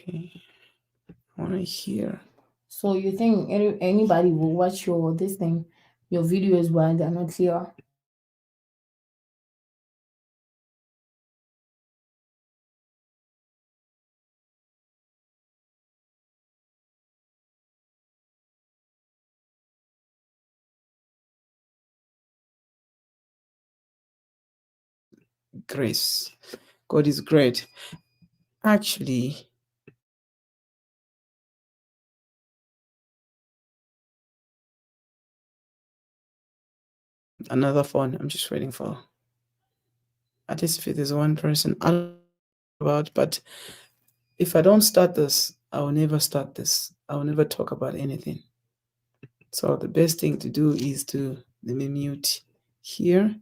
Okay. I want to hear. So you think anybody will watch your this thing, your videos while they're not clear? Grace. God is great. Actually, another phone. I'm just waiting for. At least if there's one person I don't know about, but if I don't start this, I will never start this. I will never talk about anything. So the best thing to do is to let me mute here.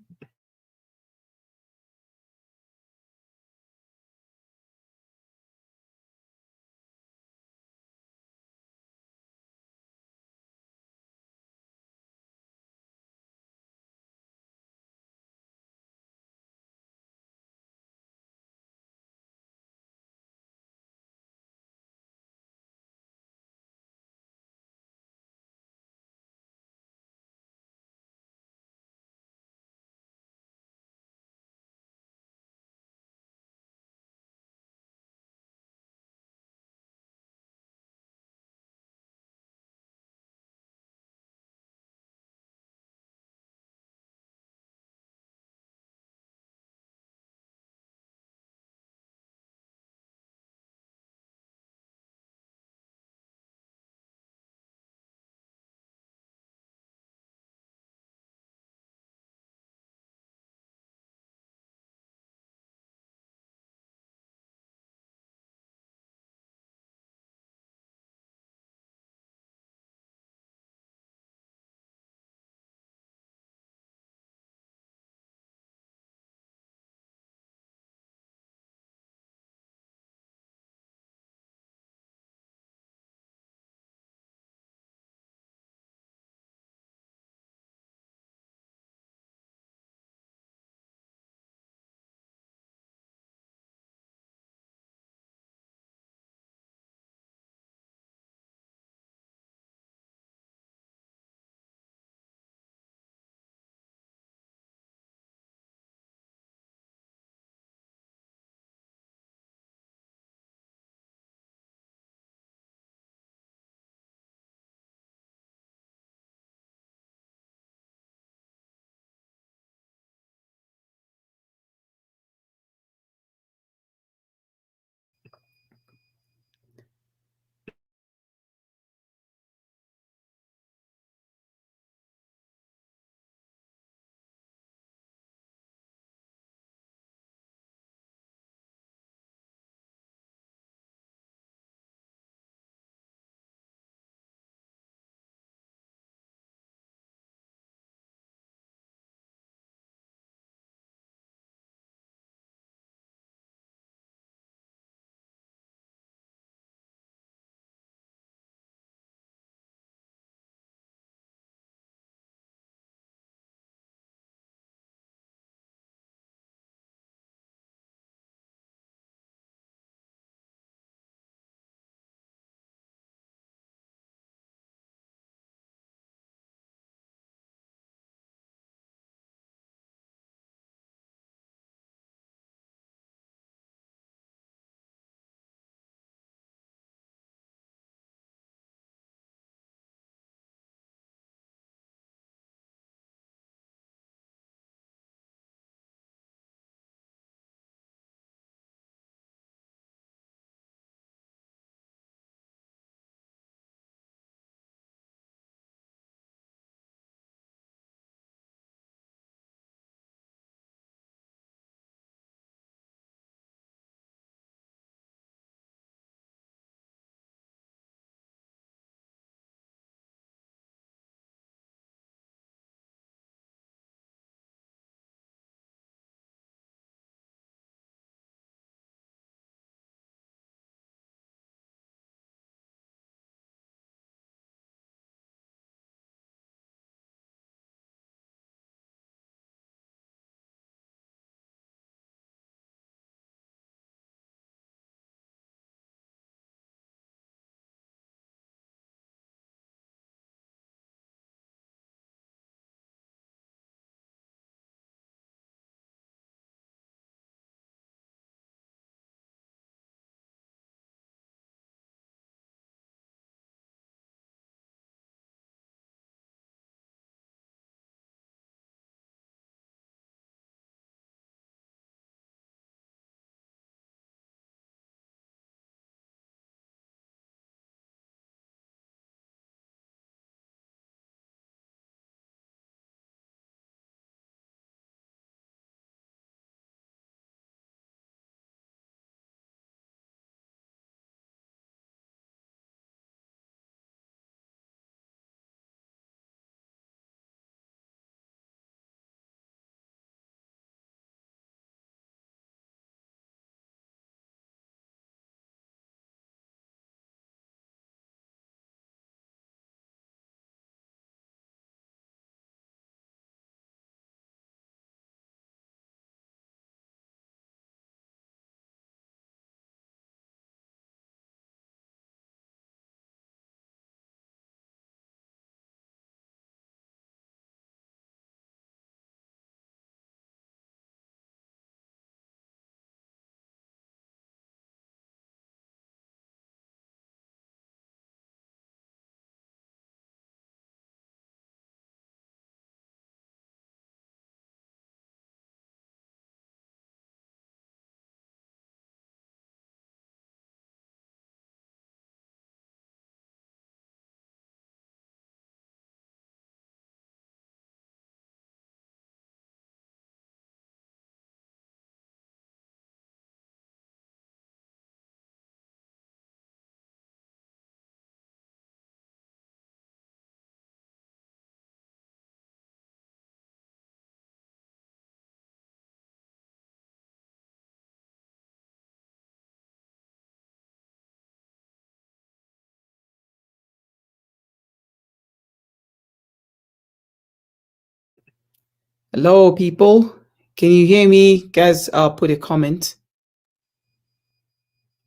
Hello, people. Can you hear me? Guys, put a comment.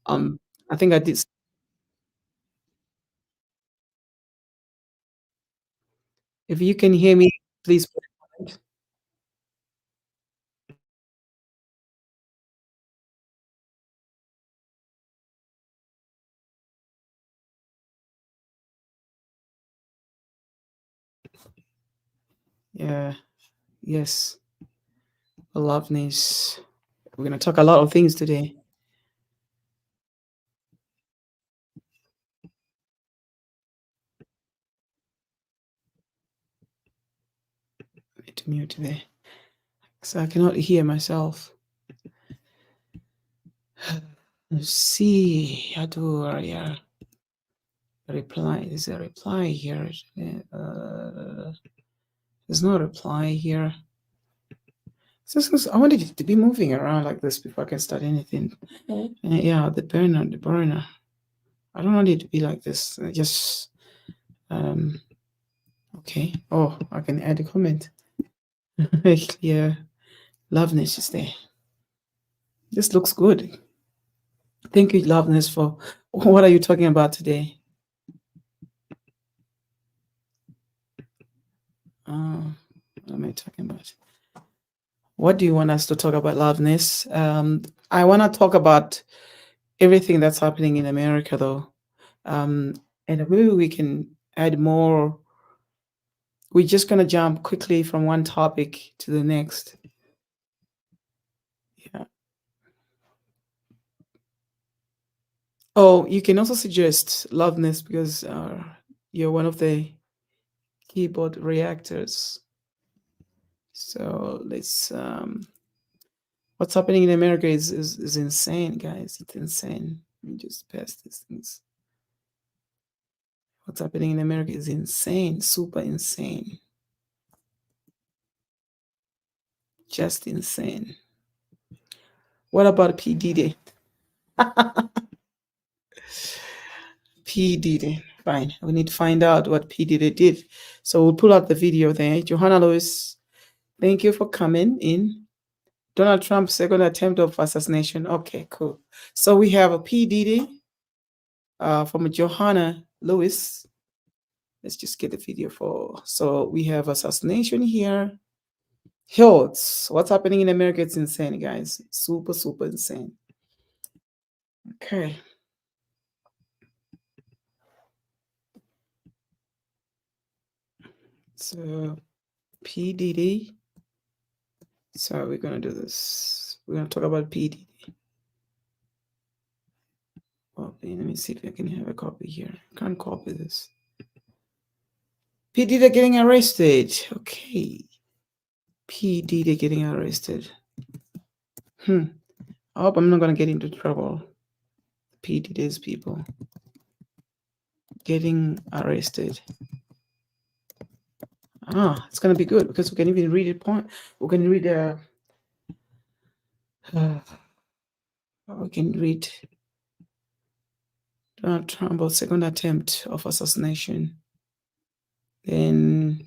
Um, I think I did. If you can hear me, please put a comment. Yeah, yes. Loveness. We're gonna talk a lot of things today. I need to mute there. So I cannot hear myself. Let's see. How do I reply? Is there a reply here? Uh, there's no reply here. I wanted it to be moving around like this before I can start anything. Yeah, the burner. I don't want it to be like this. Just um okay. Oh, I can add a comment. Yeah, Loveness is there. This looks good. Thank you, Loveness, for what are you talking about today? What am I talking about? What do you want us to talk about, Loveness? I want to talk about everything that's happening in America, though. Um, and maybe we can add more. We're just gonna jump quickly from one topic to the next. Yeah. Oh, you can also suggest Loveness because you're one of the keyboard reactors. So let's what's happening in America is insane, guys. It's insane. Let me just pass these things. What's happening in America is insane, super insane. Just insane. What about P. Diddy? P. Diddy. Fine. We need to find out what P. Diddy did. So we'll pull out the video there. Johanna Lewis, thank you for coming in. Donald Trump's second attempt of assassination. Okay, cool. So we have a P. Diddy from Johanna Lewis. Let's just get the video for. So we have assassination here. Hills. What's happening in America? It's insane, guys. Super, super insane. Okay. So P. Diddy. So we're gonna do this. We're gonna talk about P. Diddy. Copy. Let me see if I can have a copy here. I can't copy this. P. Diddy getting arrested. Okay. P. Diddy getting arrested. I hope I'm not gonna get into trouble. P. Diddy's people getting arrested. It's gonna be good because we can even read it. We can read we can read Donald Trump's second attempt of assassination. Then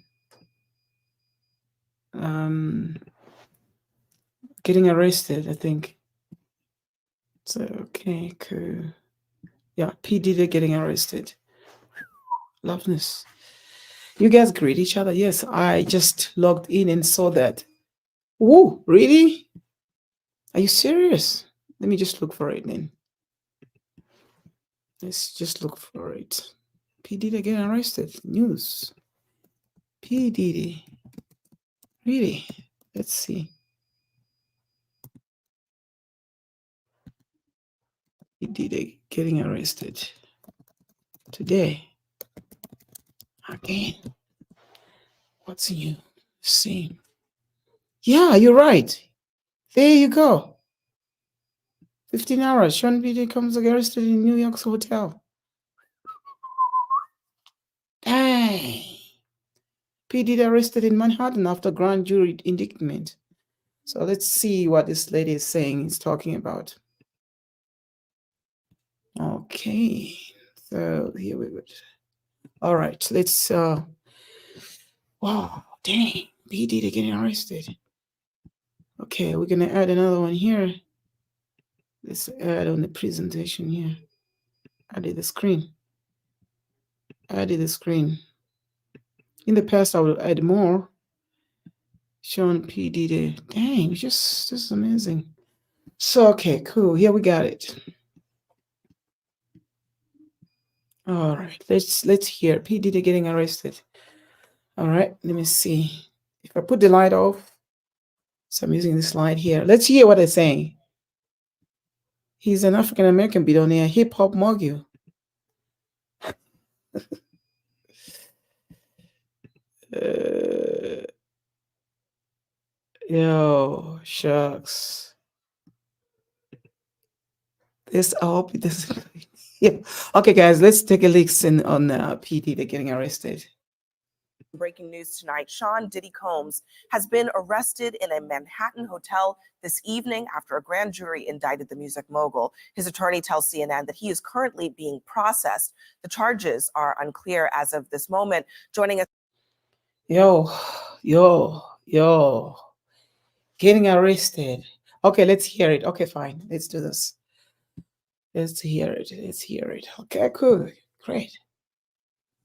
getting arrested, I think. So okay, cool. Yeah, P. Diddy getting arrested. Loveness. You guys greet each other. Yes, I just logged in and saw that. Whoa, really? Are you serious? Let me just look for it then. Let's just look for it. P. Diddy getting arrested. News. P. Diddy. Really? Let's see. P. Diddy getting arrested. Today. Again. What's new? Same. Yeah, you're right. There you go. 15 hours. Sean Diddy comes arrested in New York's hotel. Dang. P. Diddy arrested in Manhattan after grand jury indictment. So let's see what this lady is saying, is talking about. Okay. So here we go. All right. Let's wow, dang. P. Diddy getting arrested. Okay, we're gonna add another one here. Let's add on the presentation here. Added the screen. Added the screen. In the past, I would add more. Sean P. Diddy. Dang, just this is amazing. So okay, cool. Here we got it. All right, let's hear P. Diddy getting arrested. All right, let me see. If I put the light off, so I'm using this light here. Let's hear what they're saying. He's an African American billionaire, hip hop mogul. Uh, yo, shucks. This I hope it doesn't. Yeah. Okay, guys, let's take a listen on PD. They're getting arrested. Breaking news tonight, Sean Diddy Combs has been arrested in a Manhattan hotel this evening after a grand jury indicted the music mogul. His attorney tells CNN that he is currently being processed. The charges are unclear as of this moment. Joining us. Yo. Getting arrested. Okay, let's hear it. Okay, fine. Let's do this. Let's hear it. Okay, cool.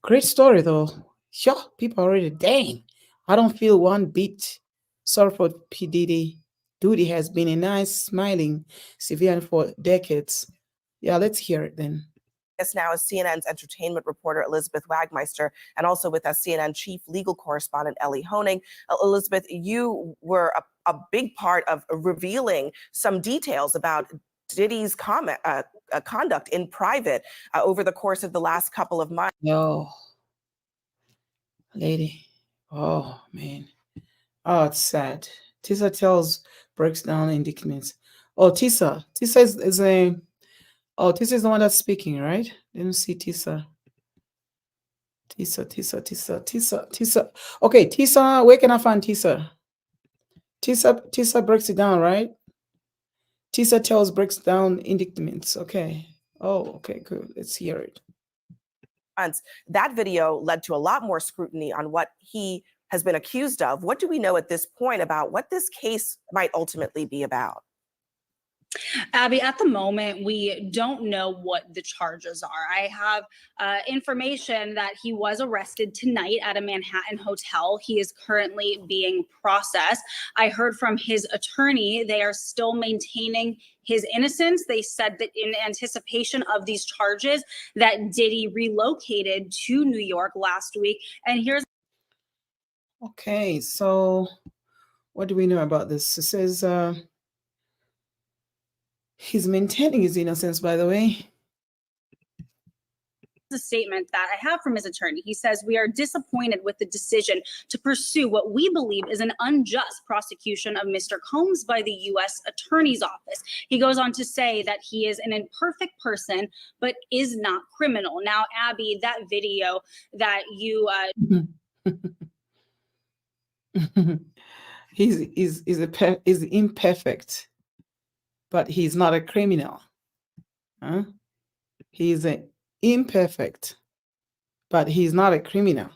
Great story, though. Sure, people already, dang. I don't feel one bit sorry for P. Diddy. Duty has been a nice, smiling civilian for decades. Yeah, let's hear it then. Us now is CNN's entertainment reporter Elizabeth Wagmeister, and also with us CNN chief legal correspondent Ellie Honing. Elizabeth, you were a big part of revealing some details about Diddy's conduct in private over the course of the last couple of months. Yo, lady. Oh, man. Oh, it's sad. Tisa breaks down indictments. Oh, Tisa. Tisa is a. Oh, Tisa is the one that's speaking, right? Didn't see Tisa. Tisa. Okay, Tisa, where can I find Tisa? Tisa breaks it down, right? Tisa breaks down indictments. Okay. Oh, okay, good. Let's hear it. That video led to a lot more scrutiny on what he has been accused of. What do we know at this point about what this case might ultimately be about? Abby, at the moment, we don't know what the charges are. I have information that he was arrested tonight at a Manhattan hotel. He is currently being processed. I heard from his attorney, they are still maintaining his innocence. They said that in anticipation of these charges, that Diddy relocated to New York last week. And here's. Okay, so what do we know about this? It says he's maintaining his innocence, by the way. The statement that I have from his attorney. He says, "We are disappointed with the decision to pursue what we believe is an unjust prosecution of Mr. Combs by the U.S. Attorney's Office." He goes on to say that he is an imperfect person, but is not criminal. Now, Abby, that video that you he's imperfect, but he's not a criminal. Huh? He's imperfect, but he's not a criminal.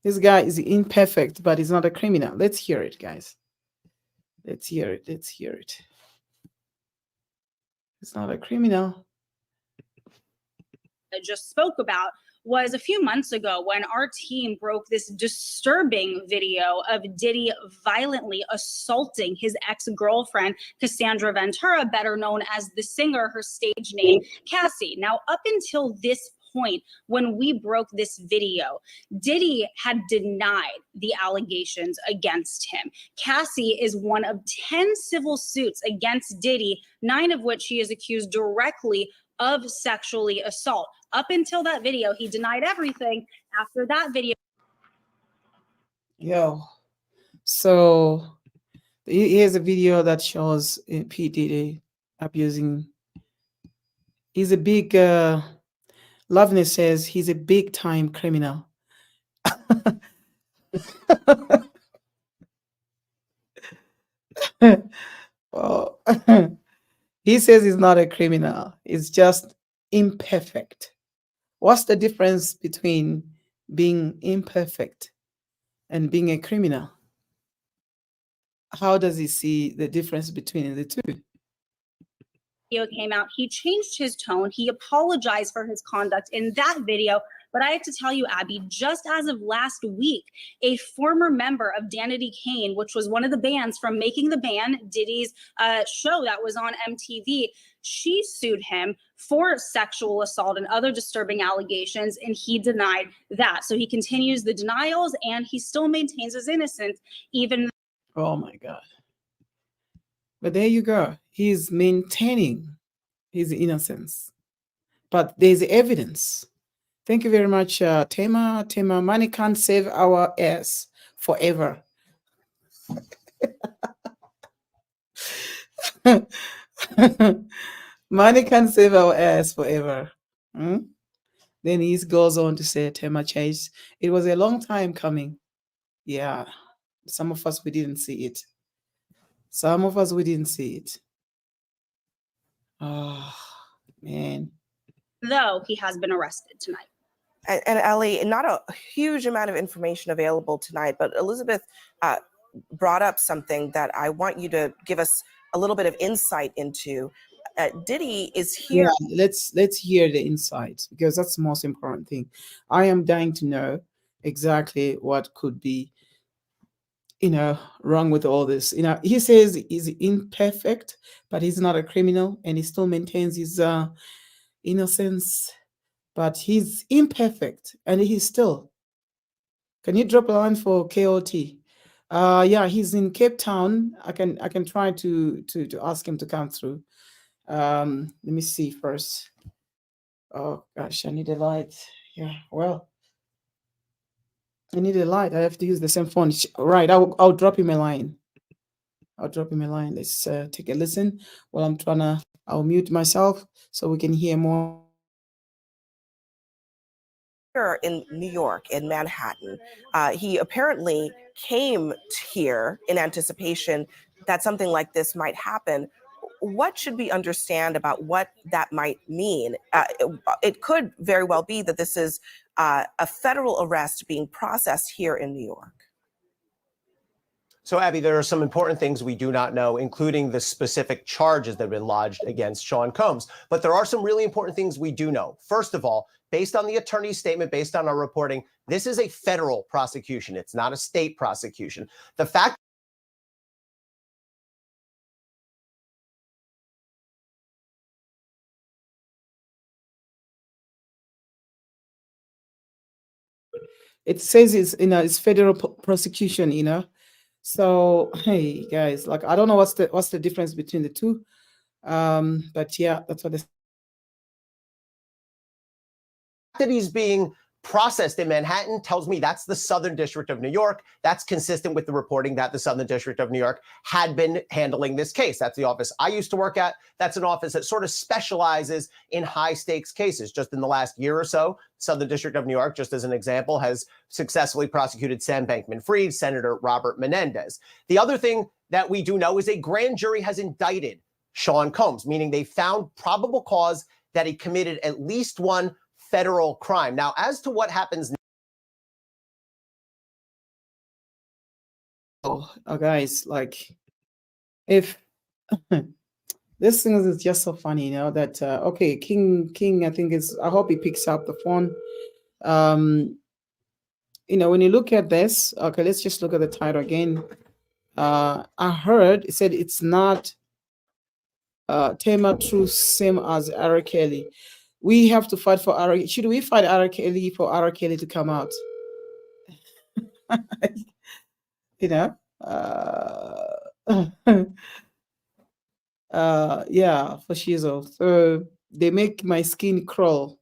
This guy is imperfect, but he's not a criminal. Let's hear it, guys. Let's hear it. He's not a criminal. I just spoke about was a few months ago when our team broke this disturbing video of Diddy violently assaulting his ex-girlfriend, Cassandra Ventura, better known as the singer, her stage name, Cassie. Now, up until this point, when we broke this video, Diddy had denied the allegations against him. Cassie is one of 10 civil suits against Diddy, 9 of which he is accused directly of sexually assault. Up until that video, he denied everything. After that video. So here's a video that shows P. Diddy abusing. He's a big, Loveness says he's a big time criminal. Well, he says he's not a criminal. He's just imperfect. What's the difference between being imperfect and being a criminal? how does he see the difference between the two? Video came out, he changed his tone. He apologized for his conduct in that video. But I have to tell you, Abby, just as of last week, a former member of Danity Kane, which was one of the bands from Making the Band, Diddy's show that was on MTV, she sued him for sexual assault and other disturbing allegations, and he denied that. So he continues the denials, and he still maintains his innocence, even. Oh my God. But there you go. He's maintaining his innocence. But there's evidence. Thank you very much, Tema. Tema, money can't save our ass forever. Money can't save our ass forever. Hmm? Then he goes on to say, Tema Chase, it was a long time coming. Yeah, some of us, we didn't see it. Some of us, we didn't see it. Oh, man. Though he has been arrested tonight. And Ellie, not a huge amount of information available tonight, but Elizabeth brought up something that I want you to give us a little bit of insight into. Diddy is here. Yeah, let's hear the insights, because that's the most important thing. I am dying to know exactly what could be, wrong with all this. He says he's imperfect, but he's not a criminal, and he still maintains his innocence. But he's imperfect, and he's still. Can you drop a line for KOT? Yeah, he's in Cape Town. I can try to ask him to come through. Let me see first. Oh gosh, I need a light. Yeah, well, I need a light. I have to use the same phone. Right, I'll drop him a line. I'll drop him a line. Let's take a listen while I'll mute myself so we can hear more. In New York, in Manhattan. He apparently came here in anticipation that something like this might happen. What should we understand about what that might mean? It could very well be that this is a federal arrest being processed here in New York. So, Abby, there are some important things we do not know, including the specific charges that have been lodged against Sean Combs. But there are some really important things we do know. First of all, based on the attorney's statement, based on our reporting, this is a federal prosecution. It's not a state prosecution. The fact it says it's federal prosecution. So hey guys, like, I don't know what's the difference between the two. But yeah, that's what that he's being processed in Manhattan tells me that's the Southern District of New York. That's consistent with the reporting that the Southern District of New York had been handling this case. That's the office I used to work at. That's an office that sort of specializes in high stakes cases. Just in the last year or so, Southern District of New York, just as an example, has successfully prosecuted Sam Bankman-Fried, Senator Robert Menendez. The other thing that we do know is a grand jury has indicted Sean Combs, meaning they found probable cause that he committed at least one federal crime. Now, as to what happens next. guys, like, if this thing is just so funny, that okay, King, I think I hope he picks up the phone. When you look at this, okay, let's just look at the title again. I heard it said it's not Tema True, same as R. Kelly. We have to fight for R. Should we fight R. Kelly for R. Kelly to come out? Yeah, for shizzle. So they make my skin crawl.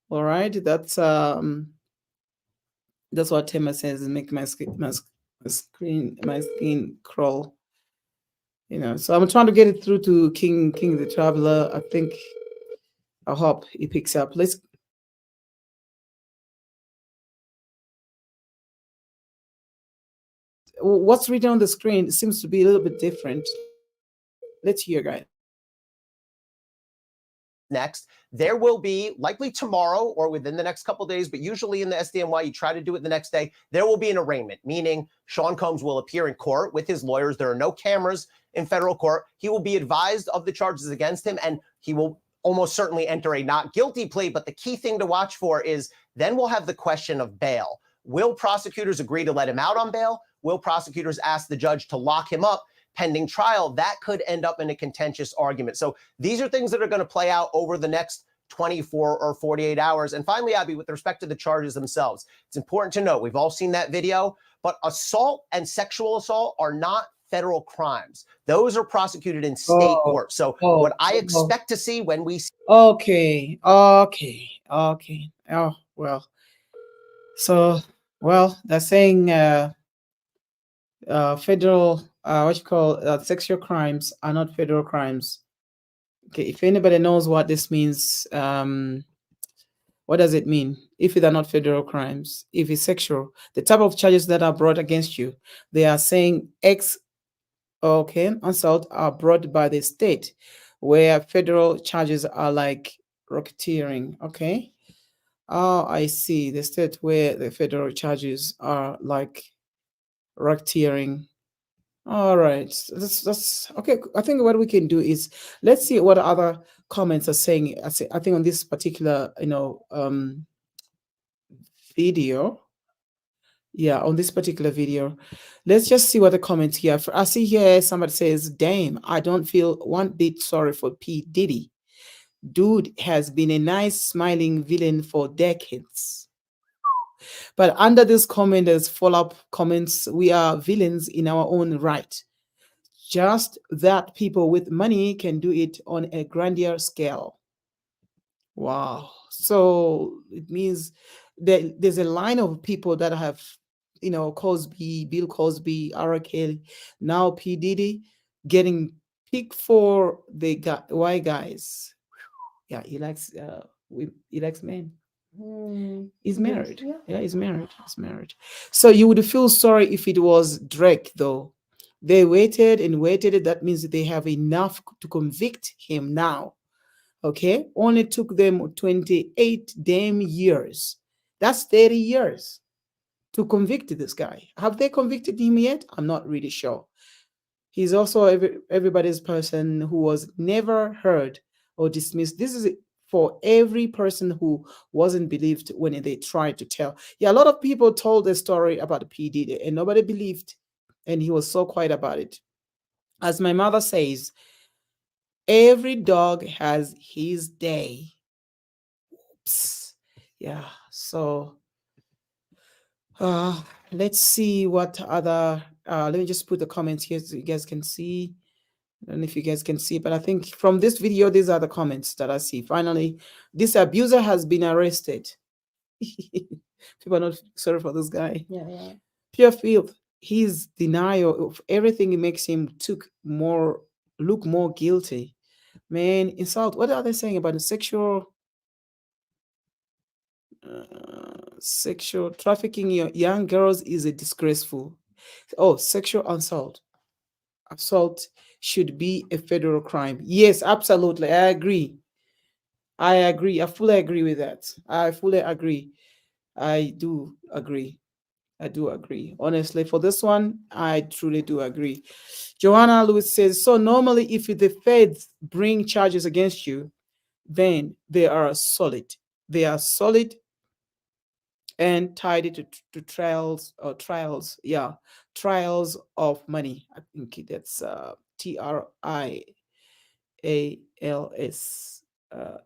All right, that's what Tema says, is make my skin crawl. So I'm trying to get it through to King the Traveler. I hope he picks up. What's written on the screen seems to be a little bit different. Let's hear, guys. next. There will be, likely tomorrow or within the next couple of days, but usually in the SDNY, you try to do it the next day, there will be an arraignment, meaning Sean Combs will appear in court with his lawyers. There are no cameras in federal court. He will be advised of the charges against him, and he will almost certainly enter a not guilty plea. But the key thing to watch for is then we'll have the question of bail. Will prosecutors agree to let him out on bail? Will prosecutors ask the judge to lock him up pending trial? That could end up in a contentious argument. So these are things that are going to play out over the next 24 or 48 hours. And finally, Abby, with respect to the charges themselves, it's important to note, we've all seen that video, but assault and sexual assault are not federal crimes. Those are prosecuted in state court. So what I expect to see when we see— Okay. Oh, well. So, well, they're saying federal, sexual crimes are not federal crimes. Okay, if anybody knows what this means, what does it mean? If they're not federal crimes, if it's sexual, the type of charges that are brought against you, they are saying assault are brought by the state, where federal charges are like racketeering. Okay. Oh, I see. The state where the federal charges are like racketeering. All right. That's okay. I think what we can do is let's see what other comments are saying. I think on this particular, video. Yeah, on this particular video. Let's just see what the comments here. I see here somebody says, damn, I don't feel one bit sorry for P. Diddy. Dude has been a nice smiling villain for decades. But under this comment, there's follow-up comments. We are villains in our own right. Just that people with money can do it on a grander scale. Wow. So it means that there's a line of people that have, Cosby, Bill Cosby, R. Kelly, now P. Diddy getting picked for the white guys. Yeah, he likes men. He's married. Yeah, he's married. He's married. So you would feel sorry if it was Drake, though. They waited and waited. That means they have enough to convict him now. Okay, only took them 28 damn years. That's 30 years to convict this guy. Have they convicted him yet? I'm not really sure. He's also everybody's person who was never heard or dismissed. This is for every person who wasn't believed when they tried to tell. Yeah, a lot of people told the story about the P. Diddy and nobody believed, and he was so quiet about it. As my mother says, every dog has his day. Oops. Yeah, so let's see what other let me just put the comments here so you guys can see. I don't know if you guys can see, but I think from this video, these are the comments that I see. Finally, this abuser has been arrested. People are not sorry for this guy. Yeah. Pure filth. His denial of everything makes him look more guilty. Man, insult. What are they saying about the sexual trafficking young girls is a disgraceful. Oh, sexual assault should be a federal crime. Yes, absolutely. I agree. I fully agree with that. I fully agree. I do agree. Honestly, for this one, I truly do agree. Joanna Lewis says, so normally if the feds bring charges against you, then they are solid. They are solid and tied to trials. Yeah, trials of money. I think that's TRIALS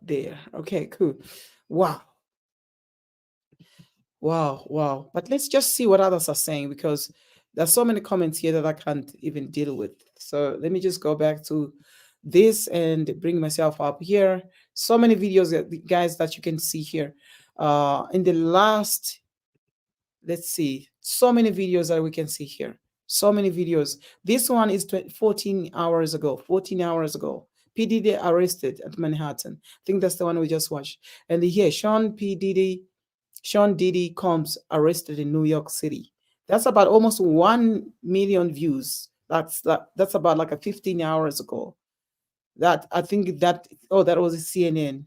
there. Okay, cool. Wow. But let's just see what others are saying, because there's so many comments here that I can't even deal with. So let me just go back to this and bring myself up here. So many videos, guys, that you can see here. In the last, let's see, so many videos that we can see here. So many videos. This one is 14 hours ago. P. Diddy arrested at Manhattan. I think that's the one we just watched. And here, Sean Diddy Combs arrested in New York City. That's about almost 1 million views. That's about like a 15 hours ago. That I think that that was a CNN.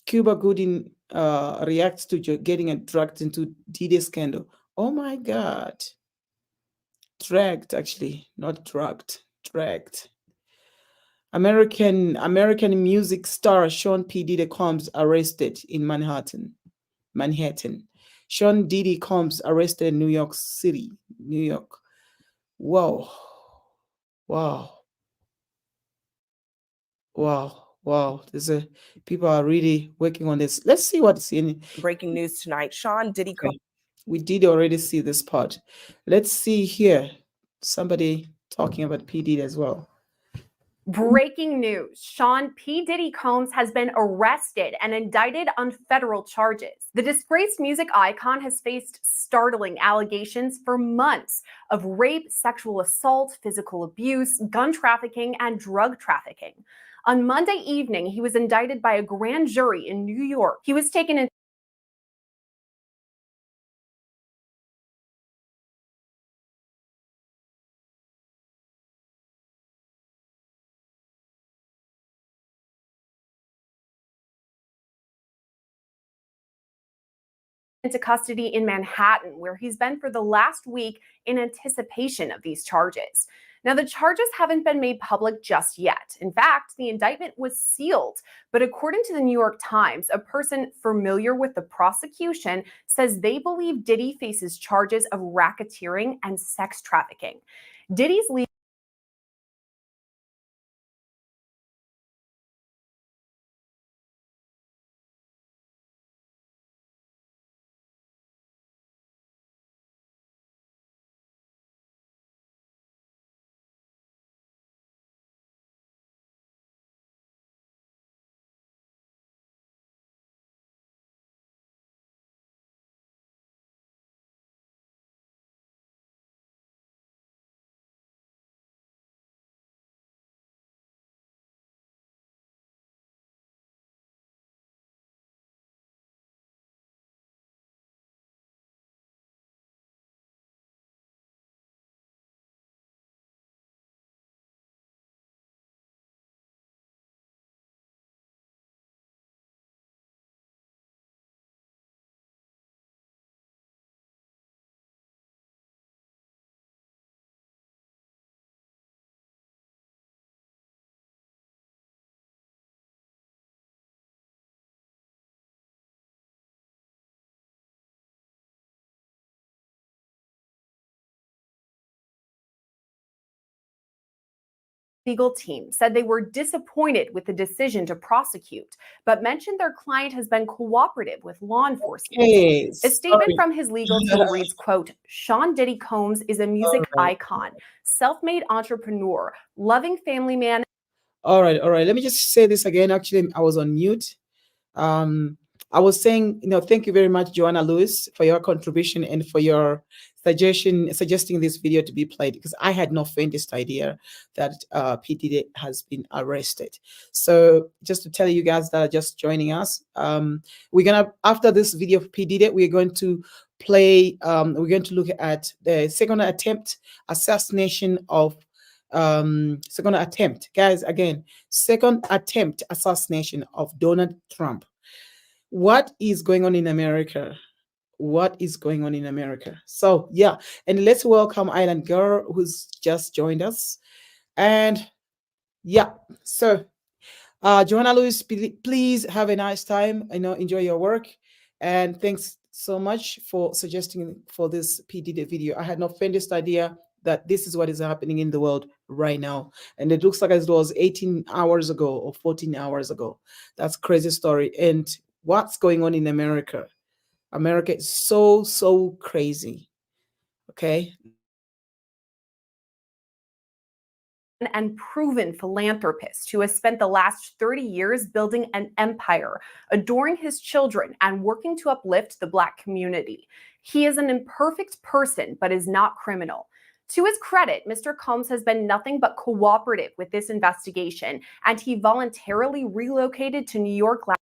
Cuba Gooding reacts to getting dragged into Diddy scandal. Oh my God. Dragged, actually, not drugged. Dragged. American music star Sean P. Diddy Combs arrested in Manhattan. Manhattan. Sean Diddy Combs arrested in New York City. New York. Wow. Wow. Wow. Wow. People are really working on this. Let's see what's in. Breaking news tonight. Sean Diddy Combs. Okay. We did already see this part. Let's see here. Somebody talking about PD as well. Breaking news. Sean P. Diddy Combs has been arrested and indicted on federal charges. The disgraced music icon has faced startling allegations for months of rape, sexual assault, physical abuse, gun trafficking, and drug trafficking. On Monday evening, he was indicted by a grand jury in New York. He was taken into custody in Manhattan, where he's been for the last week in anticipation of these charges. Now, the charges haven't been made public just yet. In fact, the indictment was sealed. But according to the New York Times, a person familiar with the prosecution says they believe Diddy faces charges of racketeering and sex trafficking. Diddy's legal team said they were disappointed with the decision to prosecute, but mentioned their client has been cooperative with law enforcement. Okay, A statement sorry. from his legal team reads, quote, Sean Diddy Combs is a music icon, self-made entrepreneur, loving family man. All right. Let me just say this again. Actually, I was on mute. I was saying, thank you very much, Joanna Lewis, for your contribution and for your suggesting this video to be played, because I had no faintest idea that PDD has been arrested. So just to tell you guys that are just joining us, we're gonna, after this video of PDD, we're going to play. We're going to look at the second attempt assassination of second attempt, guys. Again, second attempt assassination of Donald Trump. What is going on in America? What is going on in America? So yeah, and let's welcome Island Girl, who's just joined us. And yeah, so Joanna Lewis, please have a nice time. Enjoy your work, and thanks so much for suggesting for this PDD video. I had no faintest idea that this is what is happening in the world right now, and it looks like it was 18 hours ago or 14 hours ago. That's crazy story. And what's going on in America? America is so crazy. Okay. And proven philanthropist who has spent the last 30 years building an empire, adoring his children, and working to uplift the Black community. He is an imperfect person, but is not criminal. To his credit, Mr. Combs has been nothing but cooperative with this investigation, and he voluntarily relocated to New York last.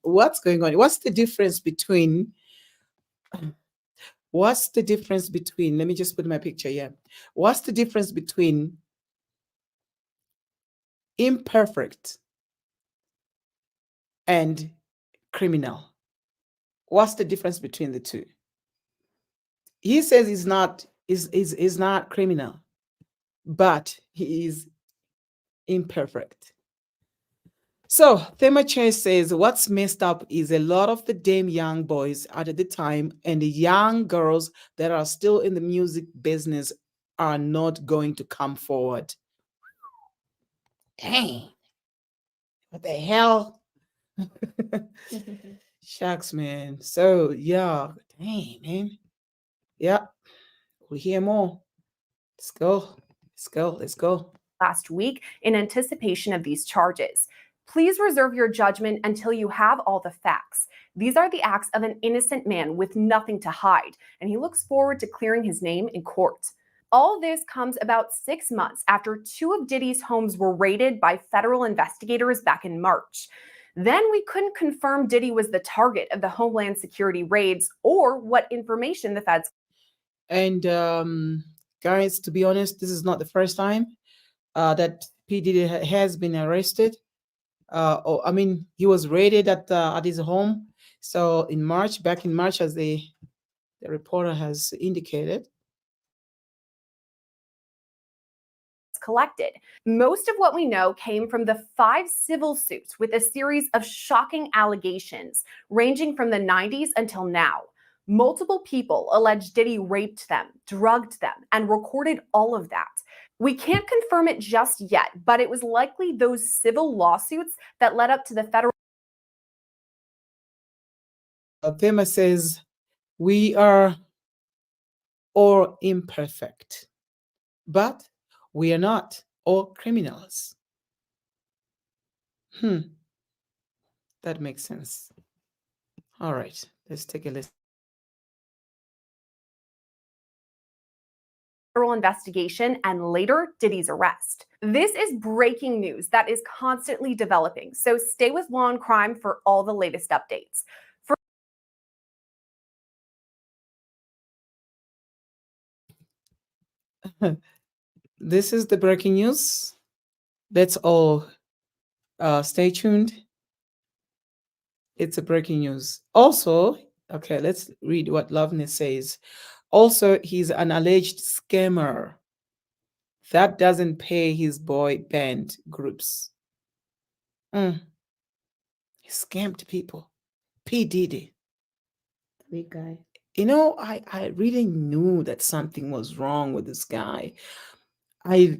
What's going on? What's the difference between? Let me just put my picture here. What's the difference between imperfect, and criminal. What's the difference between the two? He says is not criminal, but he is imperfect. So Thema Chase says what's messed up is a lot of the damn young boys at the time and the young girls that are still in the music business are not going to come forward. Dang. What the hell? Shucks, man. So yeah, dang, man. Yeah, we hear more. Let's go. Let's go. Let's go. Last week in anticipation of these charges. Please reserve your judgment until you have all the facts. These are the acts of an innocent man with nothing to hide, and he looks forward to clearing his name in court. All this comes about 6 months after 2 of Diddy's homes were raided by federal investigators back in March. Then we couldn't confirm Diddy was the target of the Homeland Security raids or what information the feds. And guys, to be honest, this is not the first time that P. Diddy has been arrested. I mean, he was raided at his home. So in March, back in March, as the reporter has indicated. Collected. Most of what we know came from the 5 civil suits with a series of shocking allegations ranging from the 90s until now. Multiple people alleged Diddy raped them, drugged them, and recorded all of that. We can't confirm it just yet, but it was likely those civil lawsuits that led up to the federal. Thema says, we are all imperfect, but we are not all criminals. That makes sense. All right, let's take a listen. Federal investigation and later Diddy's arrest. This is breaking news that is constantly developing, so stay with Law and Crime for all the latest updates. This is the breaking news. Let's all stay tuned. It's a breaking news. Also, okay, let's read what Loveness says. Also, he's an alleged scammer that doesn't pay his boy band groups. He scammed people. P. Diddy. Big guy. You know, I really knew that something was wrong with this guy. There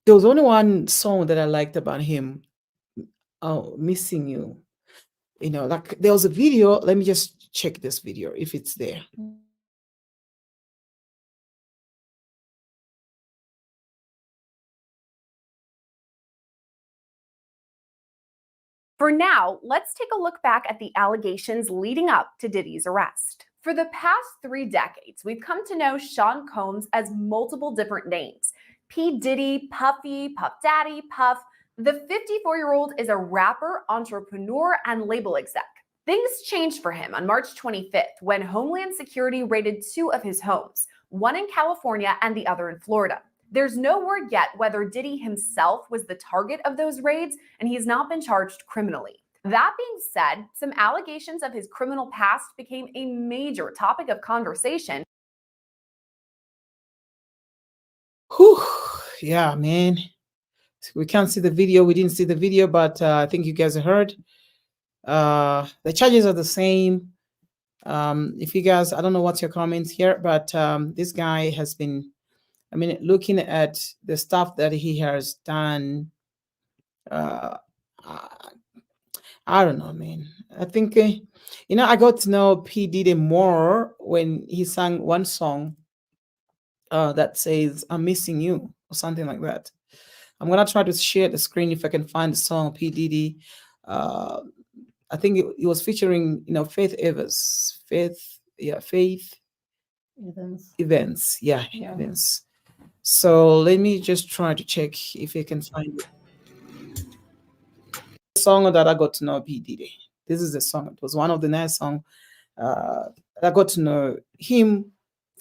was only one song that I liked about him. Oh, Missing You. You know, like there was a video. Let me just check this video if it's there. For now, let's take a look back at the allegations leading up to Diddy's arrest. For the past 3 decades, we've come to know Sean Combs as multiple different names. P. Diddy, Puffy, Puff Daddy, Puff. The 54-year-old is a rapper, entrepreneur, and label exec. Things changed for him on March 25th when Homeland Security raided 2 of his homes, one in California and the other in Florida. There's no word yet whether Diddy himself was the target of those raids, and he's not been charged criminally. That being said, some allegations of his criminal past became a major topic of conversation. Whew. Yeah, man. We can't see the video. We didn't see the video, but I think you guys heard. The charges are the same. If you guys, I don't know what's your comments here, but this guy has been, I mean, looking at the stuff that he has done, I don't know, man. I think, you know, I got to know P. Diddy more when he sang one song that says, I'm missing you, or something like that. I'm going to try to share the screen if I can find the song P. Diddy. I think it was featuring, you know, Faith Evans. Faith Evans. Yeah, Evans. So let me just try to check if I can find it. The song that I got to know P. Diddy. This is the song. It was one of the nice songs I got to know him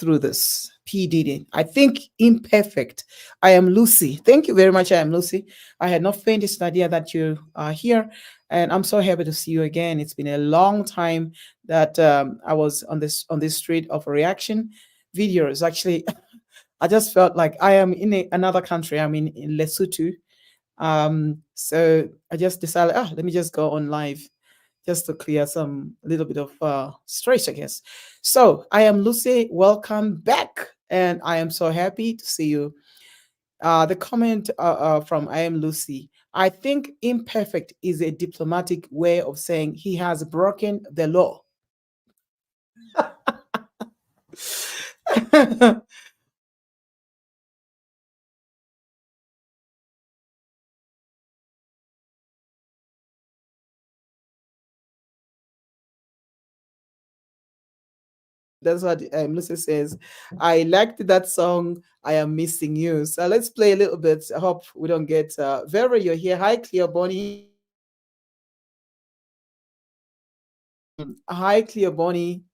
through this. P. Diddy. I think imperfect. I am Lucy. Thank you very much. I am Lucy. I had no faintest idea that you are here, and I'm so happy to see you again. It's been a long time that I was on this street of reaction videos. Actually, I just felt like I am in another country. I'm in Lesotho. So I just decided, let me just go on live just to clear a little bit of stress, I guess. So I am Lucy. Welcome back, and I am so happy to see you. The comment from I am Lucy. I think imperfect is a diplomatic way of saying he has broken the law. That's what Lucy says. I liked that song. I am missing you. So let's play a little bit. I hope we don't get Vera. You're here. Hi, Clear Bonnie. Hi, Clear Bonnie.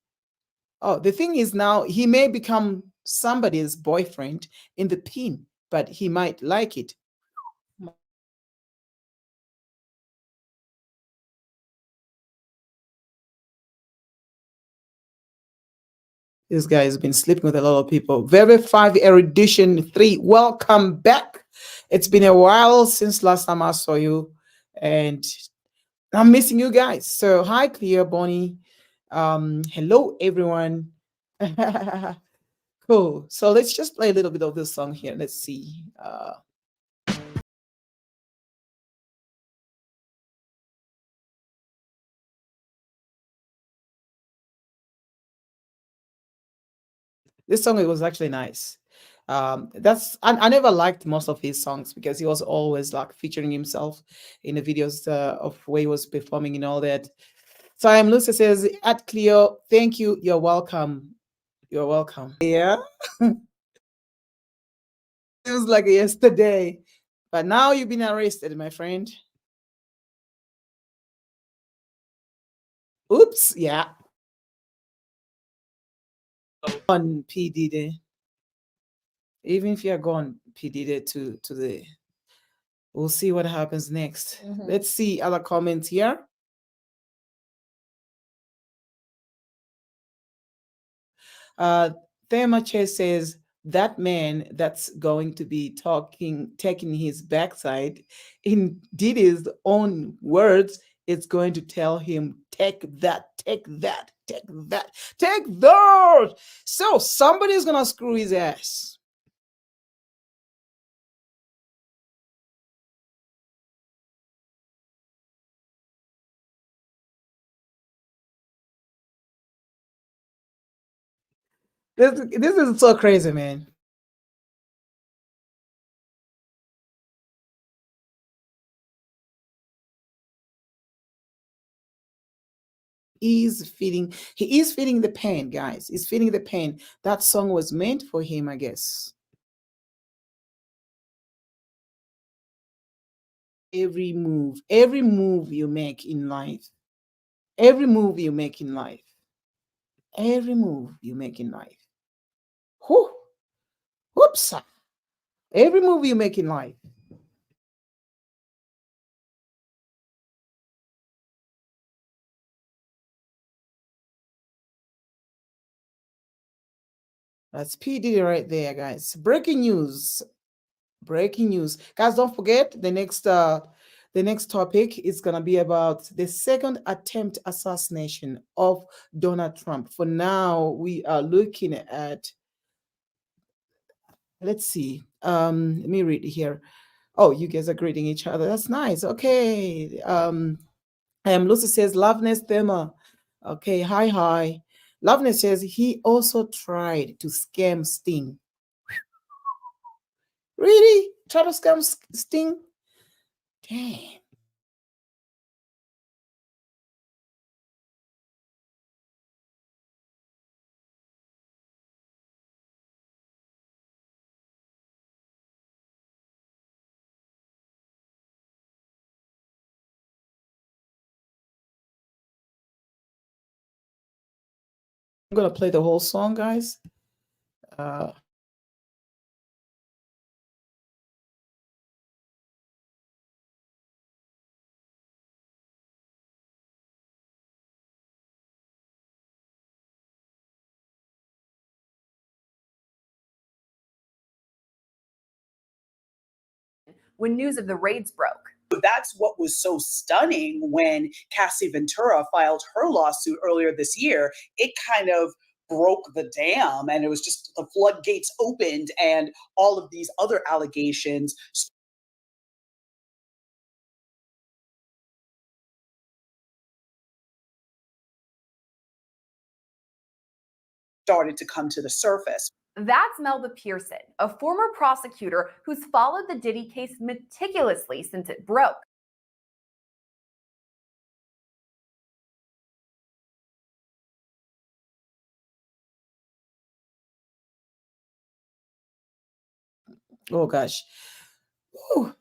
Oh, the thing is now he may become somebody's boyfriend in the pin, but he might like it. This guy has been sleeping with a lot of people. Very 5 Erudition 3. Welcome back. It's been a while since last time I saw you, and I'm missing you guys. So hi, Clear Bonnie. Hello everyone. Cool. So let's just play a little bit of this song here. Let's see. This song, it was actually nice. That's I never liked most of his songs because he was always like featuring himself in the videos of where he was performing and all that. So I am Lucy says at Cleo, thank you. You're welcome. You're welcome. Yeah. It was like yesterday, but now you've been arrested, my friend. Oops. Yeah. On P Diddy. Even if you're gone, P Diddy to the. We'll see what happens next. Let's see other comments here. Themache says that man that's going to be taking his backside, in Diddy's own words, it's going to tell him, take that, take that, take that, take that. So somebody's gonna screw his ass. This is so crazy, man. He is feeling the pain, guys. He's feeling the pain. That song was meant for him, I guess. Every move you make in life, every move you make in life, every move you make in life. Whoo, whoops. Every move you make in life. That's P. Diddy right there, guys. Breaking news. Breaking news. Guys, don't forget the next topic is gonna be about the second attempt assassination of Donald Trump. For now, we are looking at, let's see. Let me read here. Oh, you guys are greeting each other. That's nice. Okay. Lucy says, Loveness Thema. Okay, hi. Loveness says he also tried to scam Sting. Really? Try to scam Sting? Damn. I'm gonna play the whole song, guys. Uh, when news of the raids broke. That's what was so stunning when Cassie Ventura filed her lawsuit earlier this year. It kind of broke the dam, and it was just the floodgates opened, and all of these other allegations started to come to the surface. That's Melba Pearson, a former prosecutor who's followed the Diddy case meticulously since it broke. oh gosh. Whew.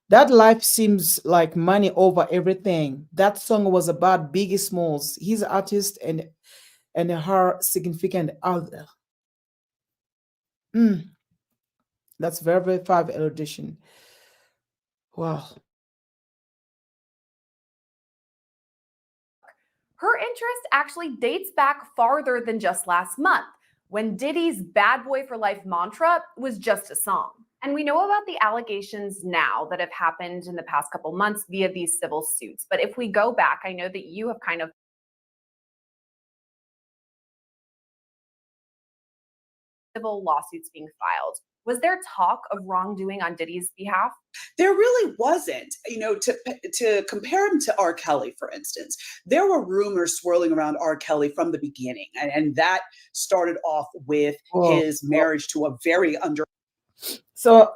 That life seems like money over everything. That song was about Biggie Smalls, his artist, and her significant other. Mm, that's very, very five erudition. Wow. Her interest actually dates back farther than just last month, when Diddy's Bad Boy for Life mantra was just a song. And we know about the allegations now that have happened in the past couple months via these civil suits. But if we go back, I know that you have kind of civil lawsuits being filed. Was there talk of wrongdoing on Diddy's behalf? There really wasn't. To compare him to R. Kelly, for instance, there were rumors swirling around R. Kelly from the beginning, and that started off with his marriage to a very under. So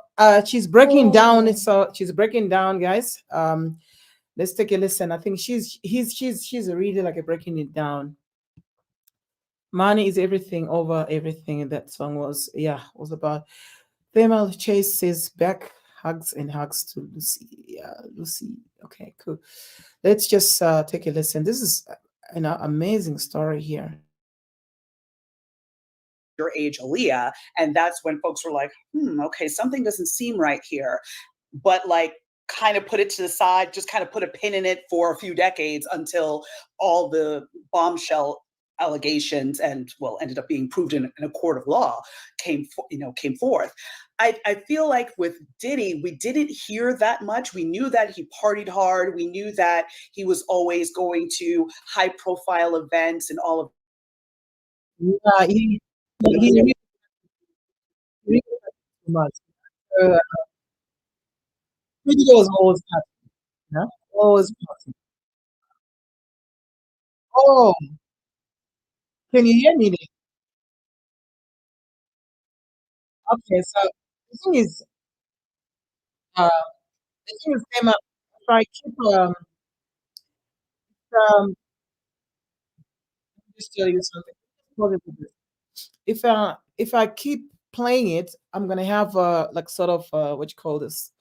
she's breaking down. So she's breaking down, guys. Let's take a listen. I think she's really like a breaking it down. Money is everything over everything. That song was about. Female chases back, hugs and hugs to Lucy. Yeah, Lucy. Okay, cool. Let's just take a listen. This is an amazing story here. Your age Aaliyah, and that's when folks were like, okay, something doesn't seem right here. But like kind of put it to the side, just kind of put a pin in it for a few decades until all the bombshell allegations and ended up being proved in a court of law came forth. I feel like with Diddy, we didn't hear that much. We knew that he partied hard. We knew that he was always going to high profile events and all of. Yeah, he really too much. Video was always happy, yeah? Always happy. Oh, can you hear me? Then? Okay, so the thing is, uh, Emma, if I keep um, just tell you something. Hold it with this. If I keep playing it, I'm gonna have like sort of what you call this?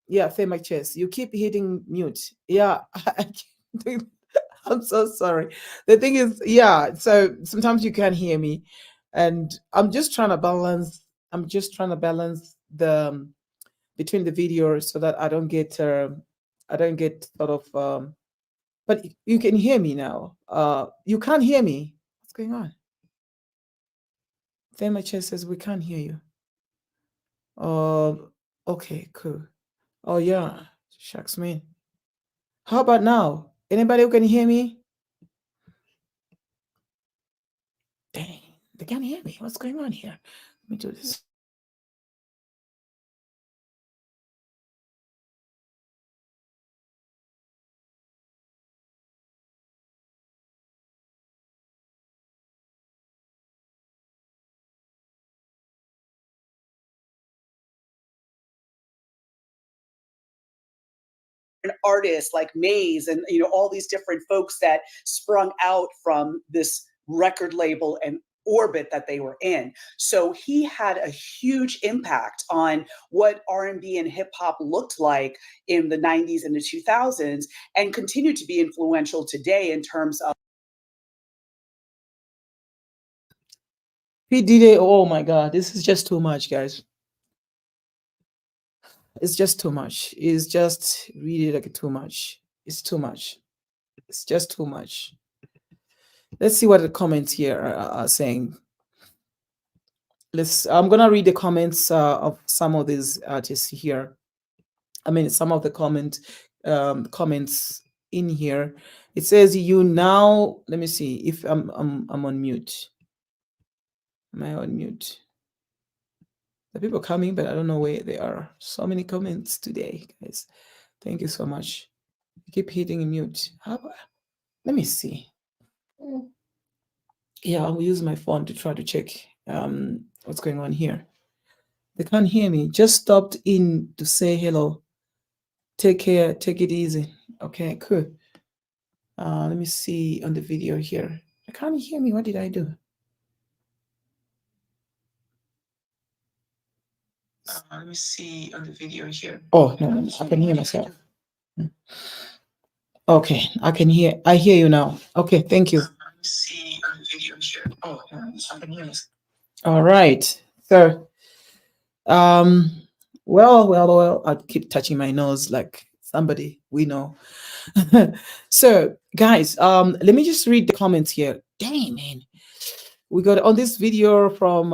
Yeah, say my chest. You keep hitting mute. Yeah, I keep doing. I'm so sorry. The thing is, yeah. So sometimes you can't hear me, and I'm just trying to balance. I'm just trying to balance the between the video so that I don't get sort of. But you can hear me now. You can't hear me. What's going on? Then my chest says we can't hear you. Okay, cool. Oh yeah, shucks me. How about now? Anybody who can hear me? Dang, they can't hear me. What's going on here? Let me do this. Artists like Maze and all these different folks that sprung out from this record label and orbit that they were in. So he had a huge impact on what R&B and hip hop looked like in the 90s and the 2000s, and continued to be influential today in terms of P. Diddy, oh my God, this is just too much, guys. It's just too much. It's just really like too much. It's too much. It's just too much. Let's see what the comments here are saying. I'm gonna read the comments of some of these artists here. I mean, some of the comments in here. It says you now. Let me see if I'm on mute. Am I on mute? The people coming, but I don't know where they are. So many comments today, guys. Thank you so much. You keep hitting mute. Let me see. Yeah, I'll use my phone to try to check what's going on here. They can't hear me. Just stopped in to say hello. Take care. Take it easy. Okay, cool. Let me see on the video here. I can't hear me. What did I do? Let me see on the video here. Oh, no, I can hear myself. Okay, I hear you now. Okay, thank you. See on the video here. Oh, I can hear myself. All right. So, well, I keep touching my nose like somebody we know. So, guys, let me just read the comments here. Dang, man. We got on this video from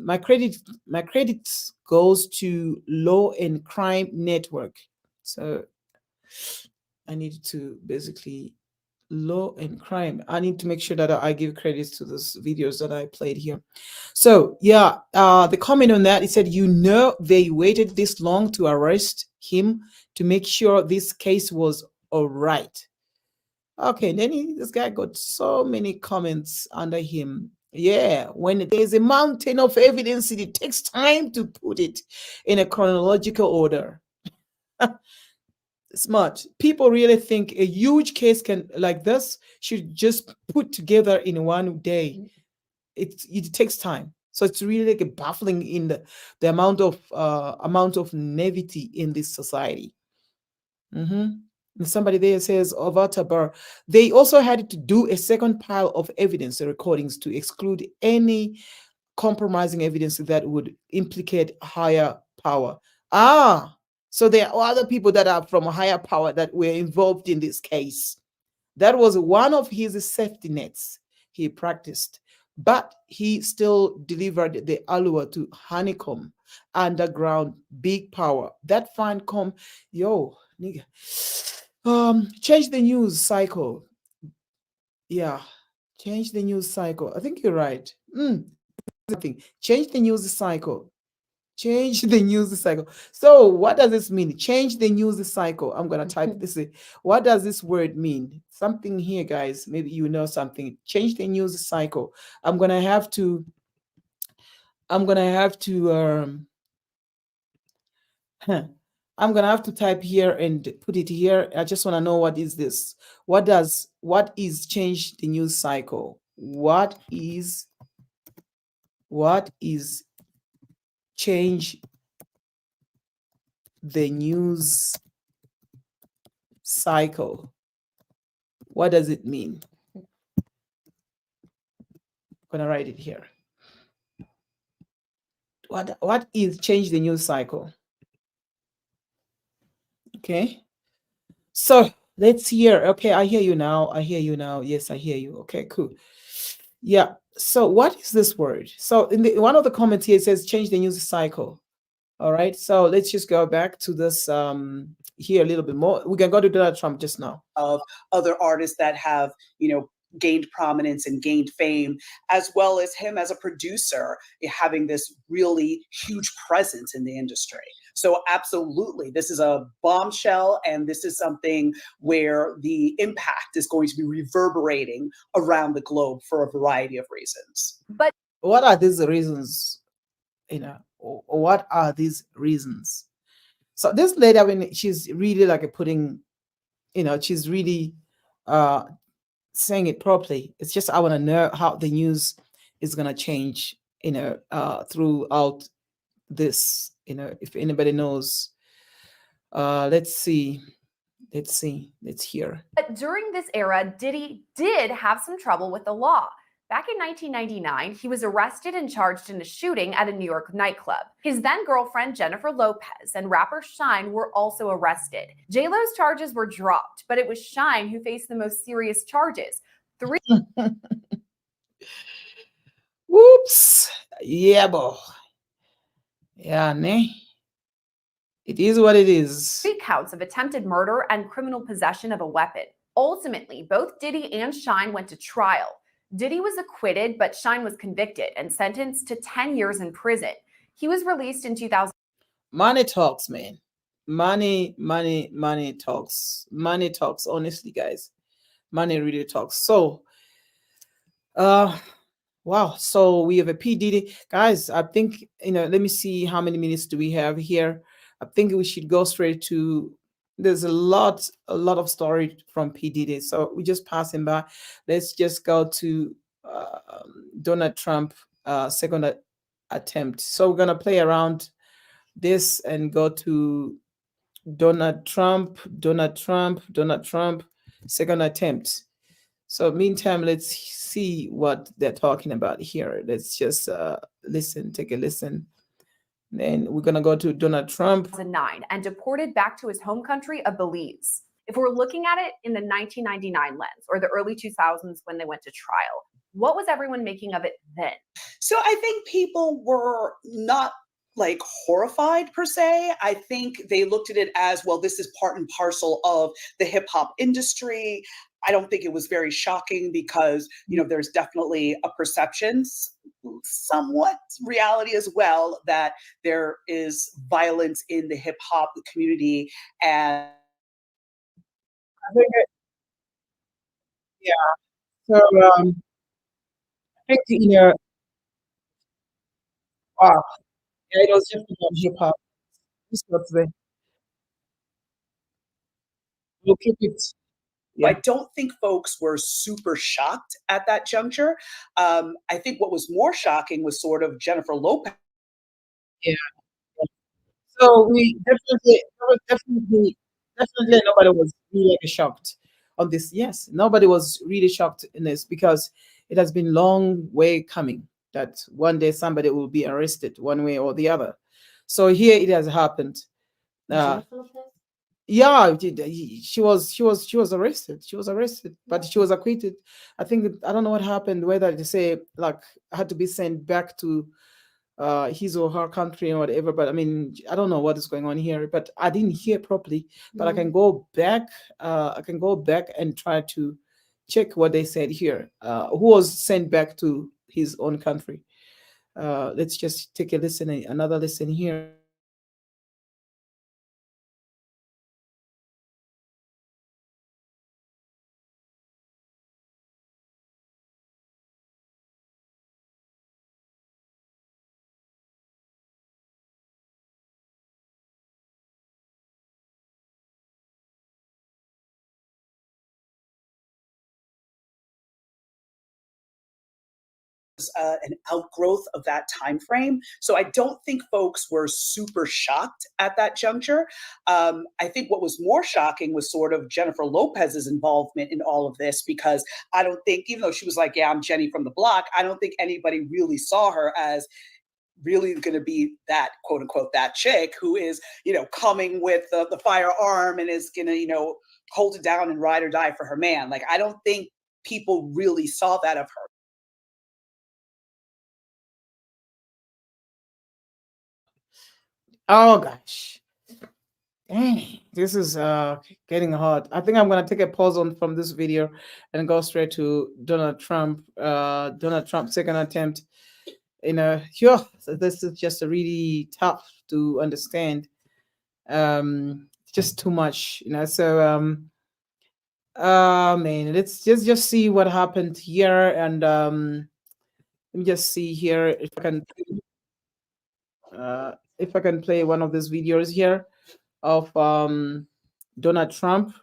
my credit goes to Law and Crime Network. So I need to basically Law and Crime. I need to make sure that I give credits to those videos that I played here. So yeah, the comment on that, it said, they waited this long to arrest him to make sure this case was all right. Okay, then this guy got so many comments under him. Yeah, when there's a mountain of evidence, it takes time to put it in a chronological order. Smart. People really think a huge case like this should just put together in one day. It takes time. So it's really like a baffling in the amount of naivety in this society. And somebody there says, Ovatabar, they also had to do a second pile of evidence recordings to exclude any compromising evidence that would implicate higher power. So there are other people that are from a higher power that were involved in this case. That was one of his safety nets he practiced, but he still delivered the allure to honeycomb, underground, big power. That fine comb, yo, nigga. Change the news cycle. Yeah, change the news cycle. I think you're right. Change the news cycle. Change the news cycle. So what does this mean? Change the news cycle. I'm gonna type this in. What does this word mean? Something here, guys. Maybe you know something. Change the news cycle. I'm gonna have to I'm gonna have to type here and put it here. I just want to know, what is this? What is change the news cycle? What is change the news cycle? What does it mean? I'm gonna write it here. What is change the news cycle? Okay, so let's hear. Okay, I hear you now. Yes, I hear you. Okay, cool. Yeah, so what is this word? So in one of the comments here, it says change the news cycle. All right, so let's just go back to this here a little bit more. We can go to Donald Trump just now. Of other artists that have, gained prominence and gained fame, as well as him as a producer having this really huge presence in the industry. So absolutely, this is a bombshell, and this is something where the impact is going to be reverberating around the globe for a variety of reasons. But what are these reasons? What are these reasons? So this lady, when she's really like putting, she's really saying it properly. It's just I want to know how the news is gonna change, throughout this. If anybody knows, let's see. Let's hear. But during this era, Diddy did have some trouble with the law. Back in 1999, he was arrested and charged in a shooting at a New York nightclub. His then girlfriend, Jennifer Lopez, and rapper Shine were also arrested. J-Lo's charges were dropped, but it was Shine who faced the most serious charges. Whoops. Yeah, boy. Yeah, ne? It is what it is. 3 counts of attempted murder and criminal possession of a weapon. Ultimately, both Diddy and Shine went to trial. Diddy was acquitted, but Shine was convicted and sentenced to 10 years in prison. He was released in 2000. Money talks, man. Money talks. Money talks, honestly, guys. Money really talks. So, wow. So we have a P. Diddy. Guys, I think, let me see how many minutes do we have here. I think we should go straight to, there's a lot of story from P. Diddy. So we just passing by. Let's just go to Donald Trump second attempt. So we're gonna play around this and go to Donald Trump, second attempt. So meantime, let's see what they're talking about here. Let's just listen, take a listen. Then we're going to go to Donald Trump. 2009 and deported back to his home country of Belize. If we're looking at it in the 1999 lens or the early 2000s when they went to trial, what was everyone making of it then? So I think people were not like horrified per se. I think they looked at it as, well, this is part and parcel of the hip hop industry. I don't think it was very shocking because, there's definitely a perception, somewhat reality as well, that there is violence in the hip hop community. And I think yeah. So I think wow. Yeah, it was just about hip hop. This was the we'll keep it. I Yeah. don't think folks were super shocked at that juncture. I think what was more shocking was sort of Jennifer Lopez. Yeah. So we definitely nobody was really shocked on this. Yes, nobody was really shocked in this because it has been long way coming that one day somebody will be arrested one way or the other. So here it has happened. Yeah, she was arrested. She was arrested, but she was acquitted. I think I don't know what happened. Whether they say like had to be sent back to his or her country or whatever. But I mean, I don't know what is going on here. But I didn't hear properly. But I can go back. I can go back and try to check what they said here. Who was sent back to his own country? Let's just take a listen. Another listen here. An outgrowth of that time frame. So I don't think folks were super shocked at that juncture. I think what was more shocking was sort of Jennifer Lopez's involvement in all of this, because I don't think, even though she was like, yeah, I'm Jenny from the block, I don't think anybody really saw her as really going to be that quote unquote that chick who is coming with the firearm and is going to hold it down and ride or die for her man. Like, I don't think people really saw that of her. Oh gosh. Dang, this is getting hot. I think I'm gonna take a pause on from this video and go straight to Donald Trump. Donald Trump second attempt. Sure. So this is just really tough to understand. Just too much, So man, let's just see what happened here, and let me just see here if I can play one of these videos here of Donald Trump.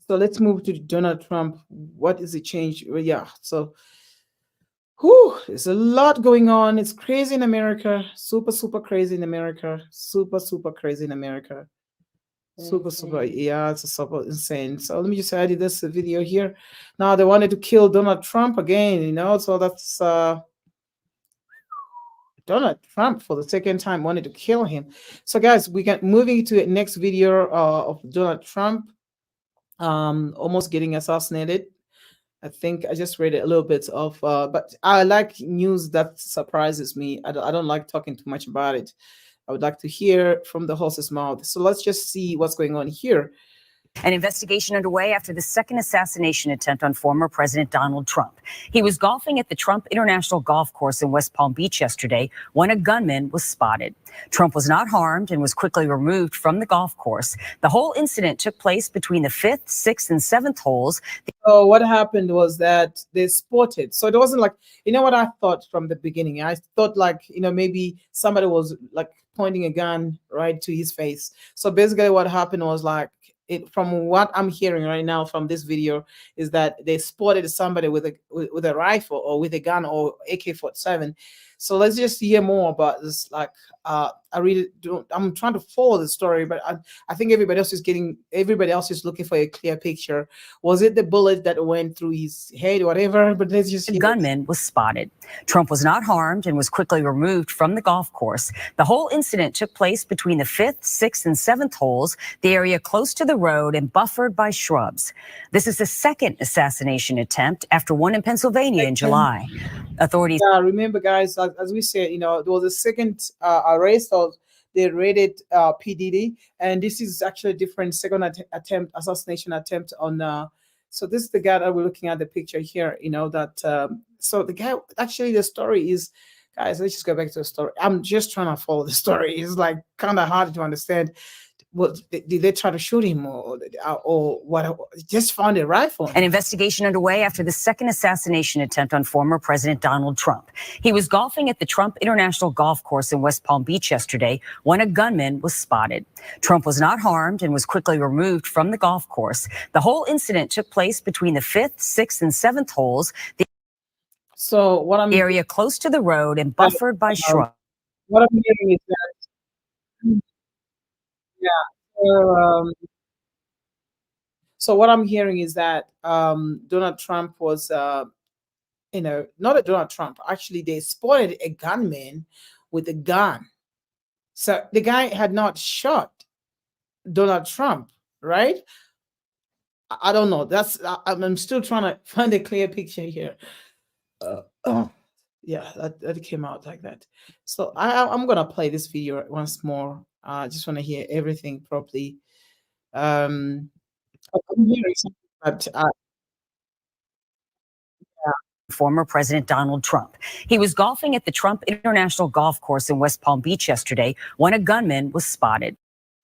So let's move to Donald Trump. What is the change? Well, yeah. So, there's a lot going on. It's crazy in America. Super, super crazy in America. Super, super crazy in America. Super, yeah, it's super insane. So let me just add this video here. Now they wanted to kill Donald Trump again, you know, so that's Donald Trump for the second time wanted to kill him. So guys, we can moving to the next video of Donald Trump almost getting assassinated. I think I just read a little bit of but I like news that surprises me. I don't like talking too much about it. I would like to hear from the horse's mouth. So let's just see what's going on here. An investigation underway after the second assassination attempt on former President Donald Trump. He was golfing at the Trump International Golf Course in West Palm Beach yesterday when a gunman was spotted. Trump was not harmed and was quickly removed from the golf course. The whole incident took place between the 5th, 6th, and 7th holes. So what happened was that they spotted. So it wasn't like, you know what I thought from the beginning? I thought like, you know, maybe somebody was like pointing a gun right to his face. So basically what happened was like, from what I'm hearing right now from this video is that they spotted somebody with a rifle or with a gun or AK-47. So let's just hear more about this. Like I really don't, I'm trying to follow the story, but I think everybody else is looking for a clear picture. Was it the bullet that went through his head or whatever? But let's just The gunman was spotted. Trump was not harmed and was quickly removed from the golf course. The whole incident took place between the 5th, 6th, and 7th holes, the area close to the road and buffered by shrubs. This is the second assassination attempt after one in Pennsylvania in July. Authorities remember, guys, as we said, you know, there was a second arrest of they raided P. Diddy, and this is actually a different second assassination attempt on. So this is the guy that we're looking at the picture here. You know that. So the guy actually, the story is, guys. Let's just go back to the story. I'm just trying to follow the story. It's like kind of hard to understand. What did they try to shoot him or what? Just found a rifle. An investigation underway after the second assassination attempt on former President Donald Trump. He was golfing at the Trump International Golf Course in West Palm Beach yesterday when a gunman was spotted. Trump was not harmed and was quickly removed from the golf course. The whole incident took place between the 5th, 6th, and 7th holes, the So what I'm area close to the road and buffered by shrubs. what I'm hearing is that so what I'm hearing is that Donald Trump was you know, not a Donald Trump. Actually, they spotted a gunman with a gun. So the guy had not shot Donald Trump, right? I don't know. I'm still trying to find a clear picture here. Yeah, that came out like that. So I'm gonna play this video once more. I just want to hear everything properly. I'm hearing something, but Former President Donald Trump. He was golfing at the Trump International Golf Course in West Palm Beach yesterday when a gunman was spotted.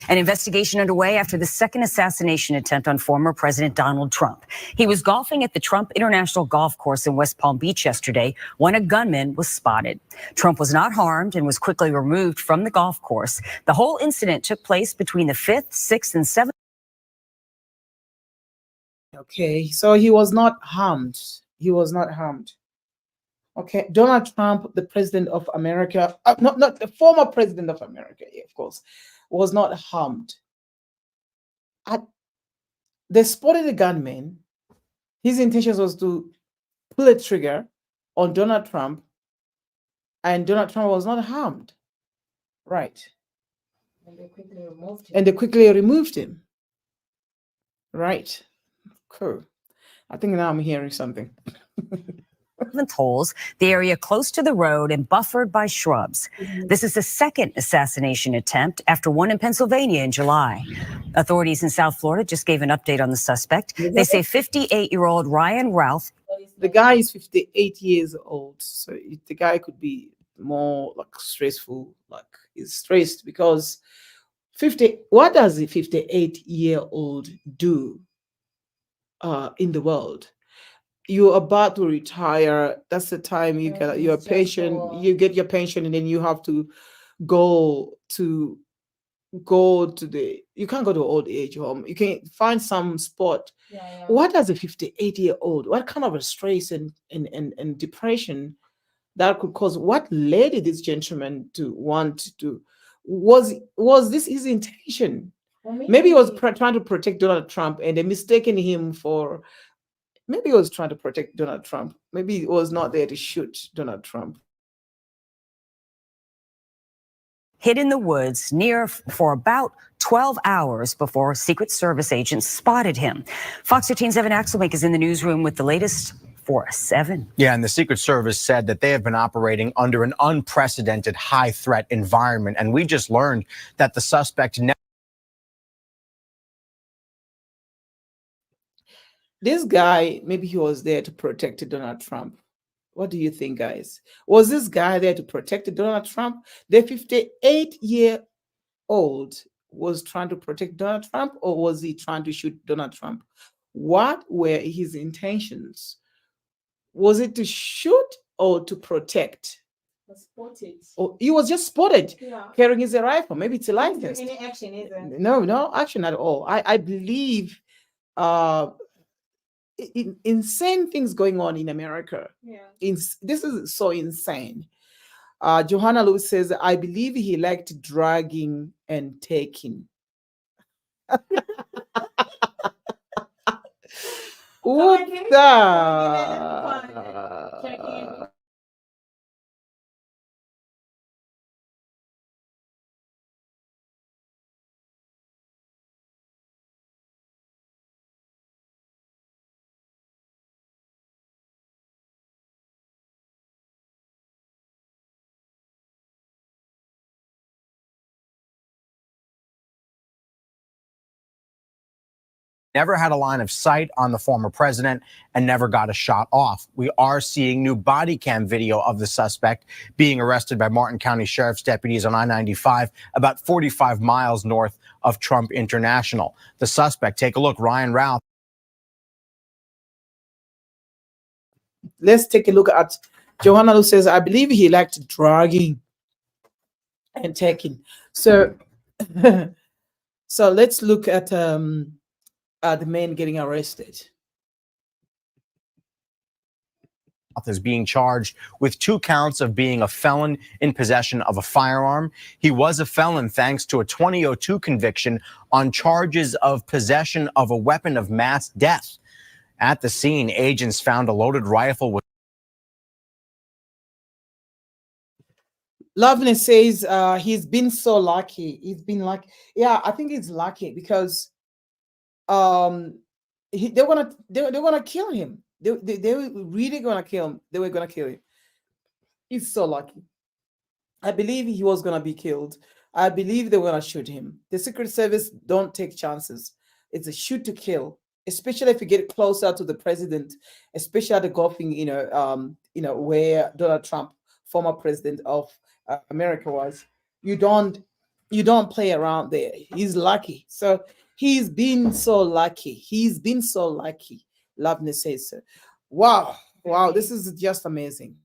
An investigation underway after the second assassination attempt on former President Donald Trump. He was golfing at the Trump International Golf Course in West Palm Beach yesterday when a gunman was spotted. Trump was not harmed and was quickly removed from the golf course. The whole incident took place between the 5th, 6th, and 7th. okay, so he was not harmed. He was not harmed. Okay, Donald Trump, the president of America, not the former president of America, yeah, of course, was not harmed. They spotted a gunman. His intention was to pull a trigger on Donald Trump, and Donald Trump was not harmed. Right. And they quickly removed him. And they quickly removed him. Right. Cool. I think now I'm hearing something. Holes, the area close to the road and buffered by shrubs. This is the second assassination attempt after one in Pennsylvania in July. Authorities in South Florida just gave an update on the suspect. They say 58-year-old Ryan Ralph. The guy is 58 years old, so the guy could be more like stressful, like he's stressed because 50. What does a 58-year-old do in the world? You're about to retire. That's the time you get your pension. You get your pension, and then you have to go to the. You can't go to old age home. You can find some spot. Yeah. What does a 58-year-old? What kind of a stress and depression that could cause? What led this gentleman to want to? Was this his intention? Maybe he was trying to protect Donald Trump, and they mistaken him for. Maybe he was trying to protect Donald Trump. Maybe he was not there to shoot Donald Trump. Hid in the woods near for about 12 hours before Secret Service agents spotted him. Fox 13's Evan Axelmake is in the newsroom with the latest for us. Evan. Yeah, and the Secret Service said that they have been operating under an unprecedented high threat environment. And we just learned that the suspect This guy, maybe he was there to protect Donald Trump. What do you think, guys? Was this guy there to protect Donald Trump? The 58-year-old was trying to protect Donald Trump, or was he trying to shoot Donald Trump? What were his intentions? Was it to shoot or to protect? Spotted. Oh, he was just spotted carrying his rifle. Maybe it's a life Is there test. any action, is there? No action at all. I believe insane things going on in America. This is so insane. Johanna Lewis says, I believe he liked dragging and taking. What the? never had a line of sight on the former president and never got a shot off. We are seeing new body cam video of the suspect being arrested by Martin County Sheriff's deputies on I-95, about 45 miles north of Trump International. The suspect, take a look, Ryan Ralph. Let's take a look at Johanna, who says, I believe he liked dragging and taking. So, so let's look at the man getting arrested. Is being charged with 2 counts of being a felon in possession of a firearm. He was a felon thanks to a 2002 conviction on charges of possession of a weapon of mass death. At the scene, agents found a loaded rifle with. Loveness says he's been so lucky. He's been like, yeah, I think he's lucky because they're gonna kill him. They were really gonna kill him. They were gonna kill him. He's so lucky. I believe he was gonna be killed. I believe they were gonna shoot him. The Secret Service don't take chances. It's a shoot to kill, especially if you get closer to the president, especially at the golfing, where Donald Trump, former president of America, was. You don't play around there. He's lucky. So he's been so lucky. He's been so lucky. Loveness says so. Wow, this is just amazing.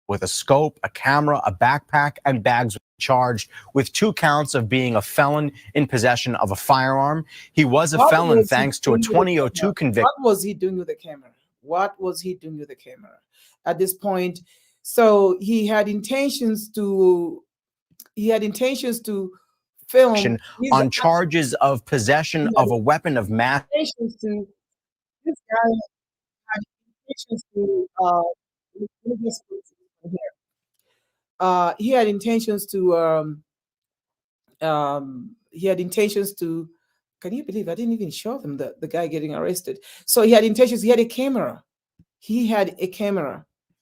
With a scope, a camera, a backpack, and bags, charged with 2 counts of being a felon in possession of a firearm. He was a felon thanks to a 2002 conviction. What was he doing with the camera? What was he doing with the camera at this point? So he had intentions to film on charges of possession of a weapon of mass. This guy had intentions to he had intentions to can you believe I didn't even show them the guy getting arrested? So he had intentions. He had a camera.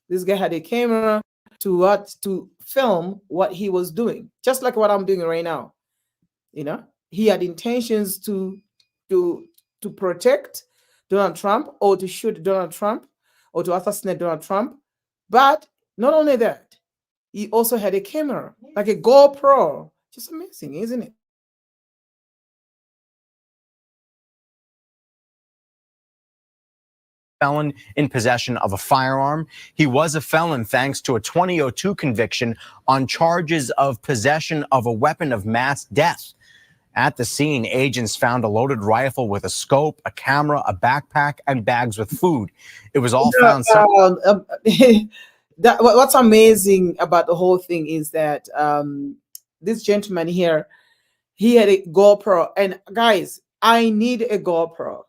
This guy had a camera to film what he was doing, just like what I'm doing right now. He had intentions to protect Donald Trump or to shoot Donald Trump or to assassinate Donald Trump. But not only that, he also had a camera, like a GoPro. Just amazing, isn't it? Felon in possession of a firearm. He was a felon thanks to a 2002 conviction on charges of possession of a weapon of mass death. At the scene, agents found a loaded rifle with a scope, a camera, a backpack, and bags with food. It was all found. What's amazing about the whole thing is that this gentleman here, He had a GoPro. And guys, I need a GoPro.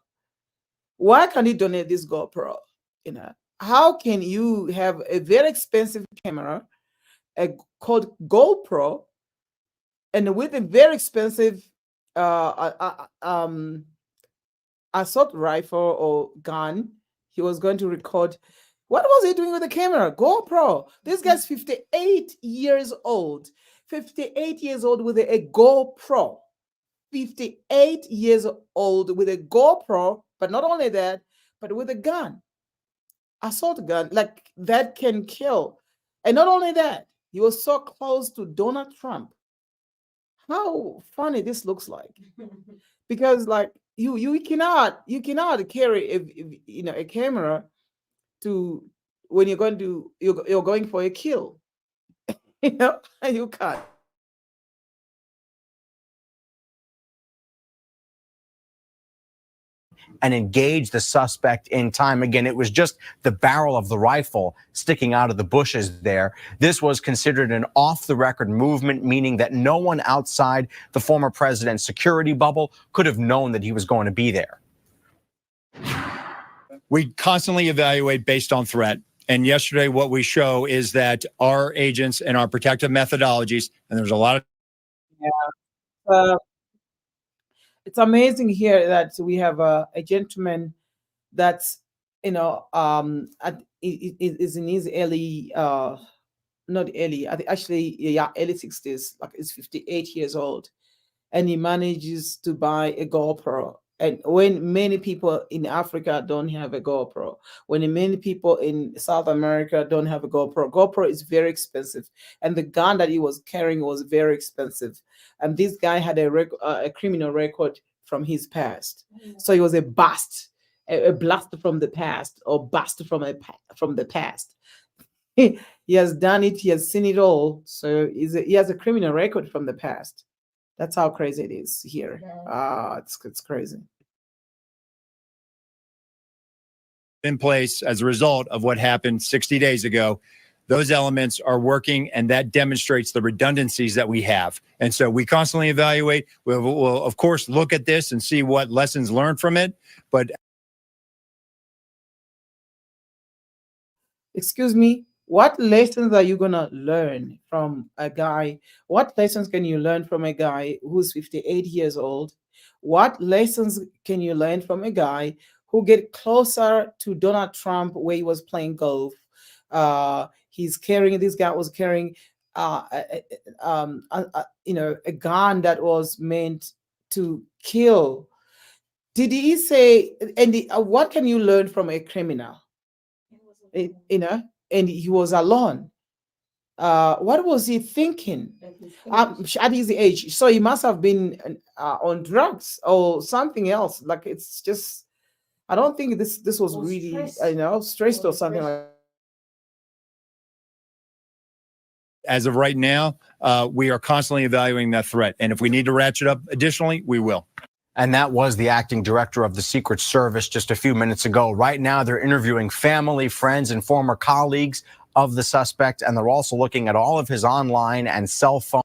Why can't he donate this GoPro? You know, how can you have a very expensive camera, called GoPro, and with a very expensive assault rifle or gun, he was going to record. What was he doing with the camera? GoPro. This guy's 58 years old. 58 years old with a GoPro. 58 years old with a GoPro, but not only that, but with a gun. Assault gun, like that can kill. And not only that, he was so close to Donald Trump. How funny this looks like. Because like you cannot carry a camera to when you're going for a kill. You know, you can't. And engage the suspect in time. Again, it was just the barrel of the rifle sticking out of the bushes there. This was considered an off-the-record movement, meaning that no one outside the former president's security bubble could have known that he was going to be there. We constantly evaluate based on threat. And yesterday, what we show is that our agents and our protective methodologies, and there's a lot of It's amazing here that we have a gentleman that's is in his early not early, I think actually, yeah, early 60s, like he's 58 years old, and he manages to buy a GoPro. And when many people in Africa don't have a GoPro, when many people in South America don't have a GoPro is very expensive. And the gun that he was carrying was very expensive. And this guy had a criminal record from his past. So he was a bust, a blast from the past, or bust from the past. He has done it. He has seen it all. So he has a criminal record from the past. That's how crazy it is here. It's crazy. in place as a result of what happened 60 days ago. Those elements are working, and that demonstrates the redundancies that we have. And so we constantly evaluate. We'll of course, look at this and see what lessons learned from it. But excuse me, what lessons are you going to learn from a guy? What lessons can you learn from a guy who's 58 years old? What lessons can you learn from a guy who get closer to Donald Trump where he was playing golf? This guy was carrying a gun that was meant to kill. Did he say, and what can you learn from a criminal? And he was alone. What was he thinking at his age? So he must have been on drugs or something else. Like, it's just, I don't think this was really stressed or something like that. as of right now, we are constantly evaluating that threat. And if we need to ratchet up additionally, we will. And that was the acting director of the Secret Service just a few minutes ago. Right now, they're interviewing family, friends, and former colleagues of the suspect, and they're also looking at all of his online and cell phone.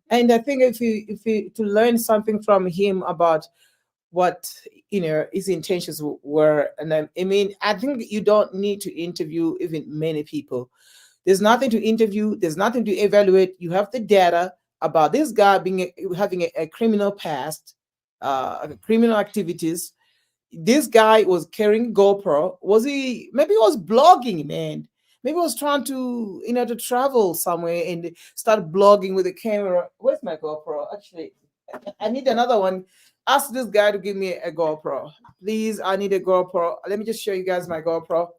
And I think if you to learn something from him about what his intentions were, and I think you don't need to interview even many people. There's nothing to interview. There's nothing to evaluate. You have the data about this guy having a criminal past. Criminal activities. This guy was carrying GoPro. Maybe he was blogging, man. Maybe he was trying to, to travel somewhere and start blogging with a camera. Where's my GoPro? Actually, I need another one. Ask this guy to give me a GoPro. Please, I need a GoPro. Let me just show you guys my GoPro.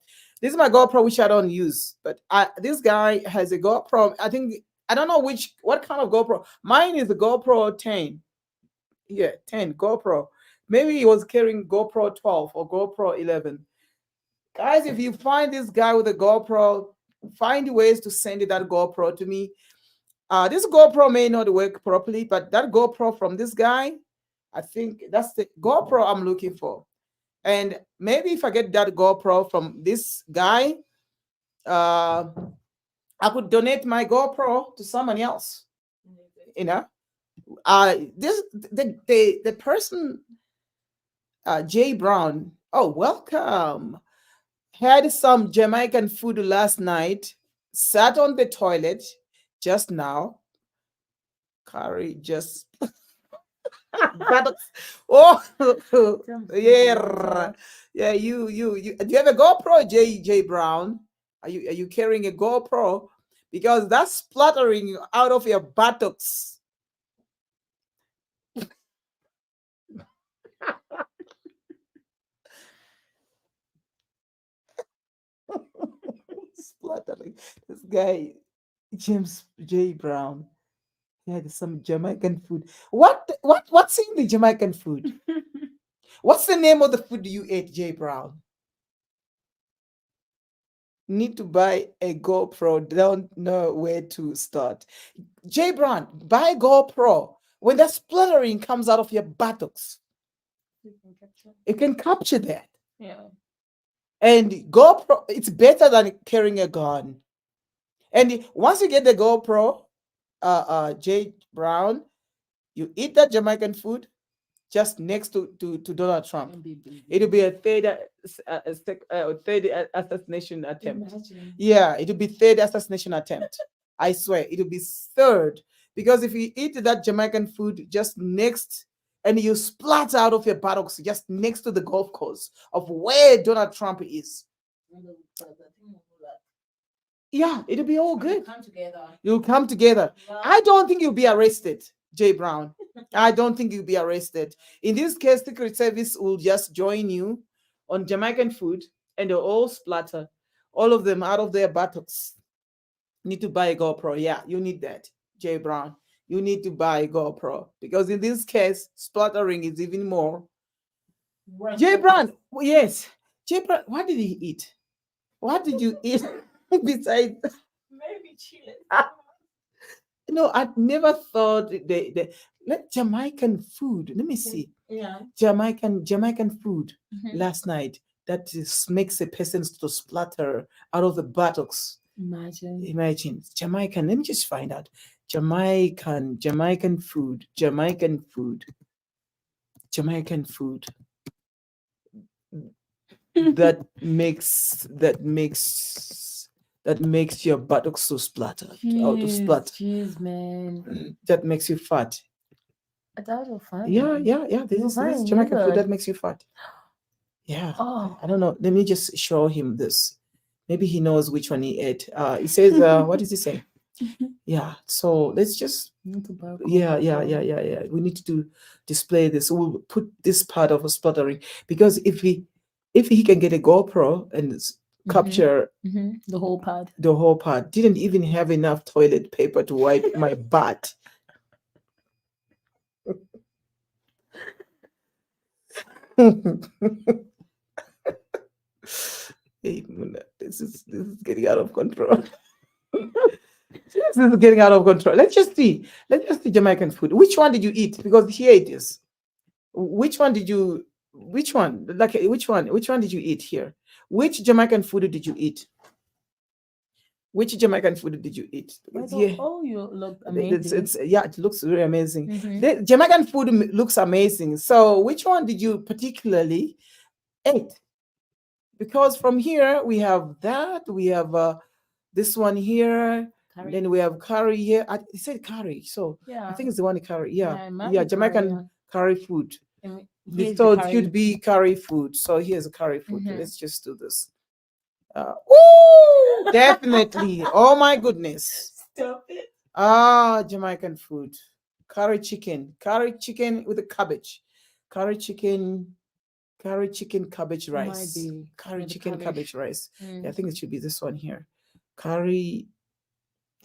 This is my GoPro, which I don't use. But this guy has a GoPro. I don't know what kind of GoPro. Mine is the GoPro 10. Yeah, 10 GoPro. Maybe he was carrying GoPro 12 or GoPro 11. Guys, if you find this guy with a GoPro, find ways to send that GoPro to me. This GoPro may not work properly, but that GoPro from this guy, I think that's the GoPro I'm looking for. And maybe if I get that GoPro from this guy, I could donate my GoPro to someone else. The person, Jay Brown. Oh, welcome. Had some Jamaican food last night. Sat on the toilet just now. Curry just. Oh, yeah, yeah. You. Do you have a GoPro, J Brown? Are you carrying a GoPro? Because that's splattering out of your buttocks. Splattering. This guy, James J Brown. He had some Jamaican food. What's in the Jamaican food? What's the name of the food you ate, J Brown? Need to buy a GoPro. Don't know where to start. J Brown, buy GoPro. When that splattering comes out of your buttocks, it can capture that. Yeah. And GoPro, it's better than carrying a gun. And once you get the GoPro, J Brown, you eat that Jamaican food just next to Donald Trump. It'll be a third assassination attempt. Imagine. Yeah, it'll be third assassination attempt. I swear, it'll be third. Because if you eat that Jamaican food just next, and you splatter out of your buttocks just next to the golf course of where Donald Trump is. Yeah, it'll be all good. Come together. You'll come together. Yeah. I don't think you'll be arrested, Jay Brown. I don't think you'll be arrested. In this case, Secret Service will just join you on Jamaican food and they'll all splatter, all of them out of their buttocks. Need to buy a GoPro. Yeah, you need that, Jay Brown. You need to buy a GoPro because in this case, splattering is even more. Jay Brown, yes. Jay Brown, what did he eat? What did you eat besides? Maybe chili. No, I never thought let Jamaican food. Let me see. Yeah. Jamaican food Mhm. last night that just makes a person to splatter out of the buttocks. Imagine Jamaican. Let me just find out. Jamaican food. Jamaican food. that makes your buttocks so splattered out of splat. Jeez, man. That makes you fat. That was fun. Yeah. This is fine, Jamaican food good. that makes you fat. Yeah. Oh. I don't know. Let me just show him this. Maybe he knows which one he ate. He says, what does he say? Yeah. So let's just. Yeah. We need to display this. We'll put this part of a splattering because if he can get a GoPro and capture the whole part. the whole part, didn't even have enough toilet paper to wipe my butt. Hey, Muna, this is getting out of control. This is getting out of control. Let's just see Jamaican food. Which one did you eat? Because here it is. Which one did you eat here? Which Jamaican food did you eat? Which Jamaican food did you eat? Because here, Oh, you look amazing. it looks really amazing. Mhm. The Jamaican food looks amazing. So which one did you particularly eat? Because from here we have that, we have this one here, Curry. then we have curry here. It said curry, so Yeah. I think it's the one curry. Yeah, Yeah, it might yeah, be Jamaican curry, curry food. And We here's the thought curry. should be curry food. So here's a curry food. Mhm. Let's just do this. Ooh, definitely. Oh my goodness. Stop it. Jamaican food. Curry chicken with a cabbage. Curry chicken, cabbage rice. be Curry with the chicken, cabbage rice. Mm. Yeah, I think it should be this one here. Curry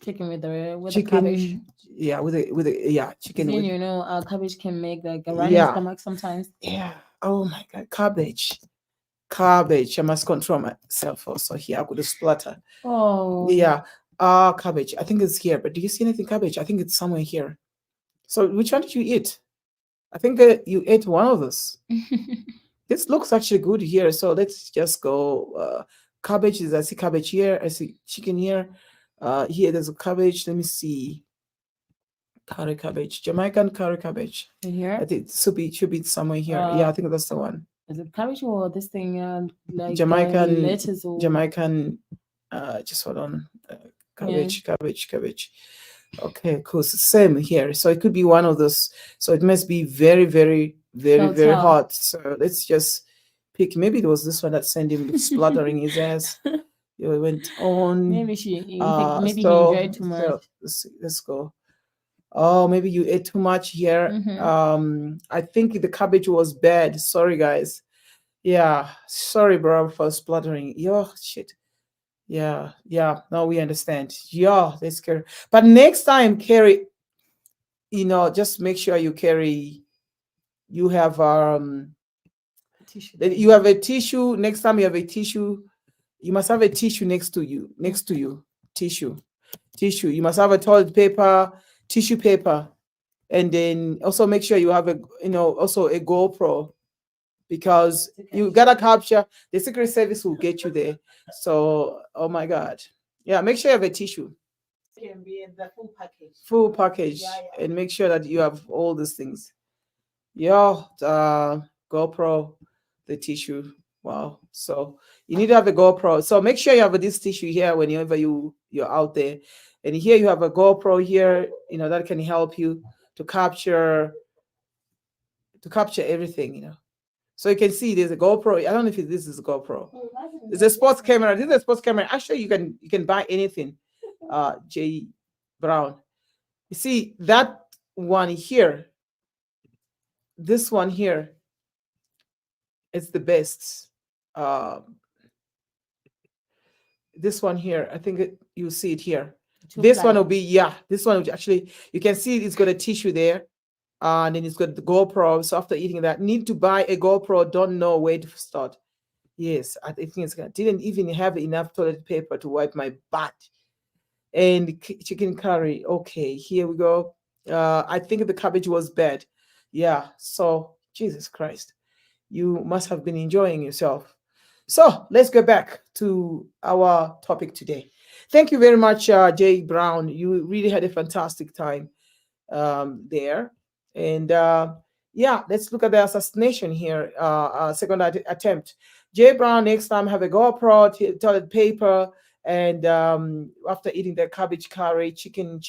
Chicken with the chicken. cabbage. Yeah, with a chicken Then with you know, cabbage can make like a running Yeah. stomach sometimes. yeah. Oh my god, cabbage. I must control myself also here. I could splatter. Oh. Yeah. Cabbage. I think it's here. But do you see anything cabbage? I think it's somewhere here. So which one did you eat? I think you ate one of those. This looks actually good here. So let's just go. Cabbage I see cabbage here. I see chicken here. Here there's a cabbage. Let me see. Curry cabbage, Jamaican curry cabbage. In here? I think it should be somewhere here. Yeah, I think that's the one. Is it cabbage or this thing? Like Jamaican, lettuce or Jamaican. Just hold on. Cabbage. Okay, cool. So same here. So it could be one of those. So it must be very, very, very, very hot. So let's just pick. Maybe it was this one that sent him spluttering his ass. It went on. Maybe maybe he enjoyed too much. So let's go. Oh, maybe you ate too much here. I think the cabbage was bad. Sorry, guys. Yeah, sorry, bro, for spluttering. Yo, shit. Yeah. No, we understand. Yeah, let's carry. But next time, carry. Just make sure you carry. You have Tissue. You have a tissue. Next time you have a tissue, you must have a tissue next to you. Tissue. You must have a toilet paper, tissue paper, and then also make sure you have also a GoPro, because you gotta capture. The Secret Service will get you there. So, oh my God, yeah, make sure you have a tissue. Can be in the Full package, and make sure that you have all these things. Yeah, GoPro, the tissue. Wow. So you need to have a GoPro. So make sure you have this tissue here whenever you're out there. And here you have a GoPro here, that can help you to capture everything, So you can see there's a GoPro. I don't know if this is a GoPro. It's a sports camera. This is a sports camera. Actually, you can buy anything. J. Brown. You see that one here. This one here. It's the best. This one here, I think you see it here. This one will be, this one will actually, you can see it's got a tissue there. And then it's got the GoPro. So after eating that, need to buy a GoPro, don't know where to start. Yes, I think didn't even have enough toilet paper to wipe my butt. And chicken curry. Okay, here we go. I think the cabbage was bad. Yeah, so Jesus Christ. You must have been enjoying yourself. So let's go back to our topic today. Thank you very much, Jay Brown. You really had a fantastic time there. And let's look at the assassination here. Second attempt. Jay Brown, next time have a GoPro, toilet paper, and after eating the cabbage curry, chicken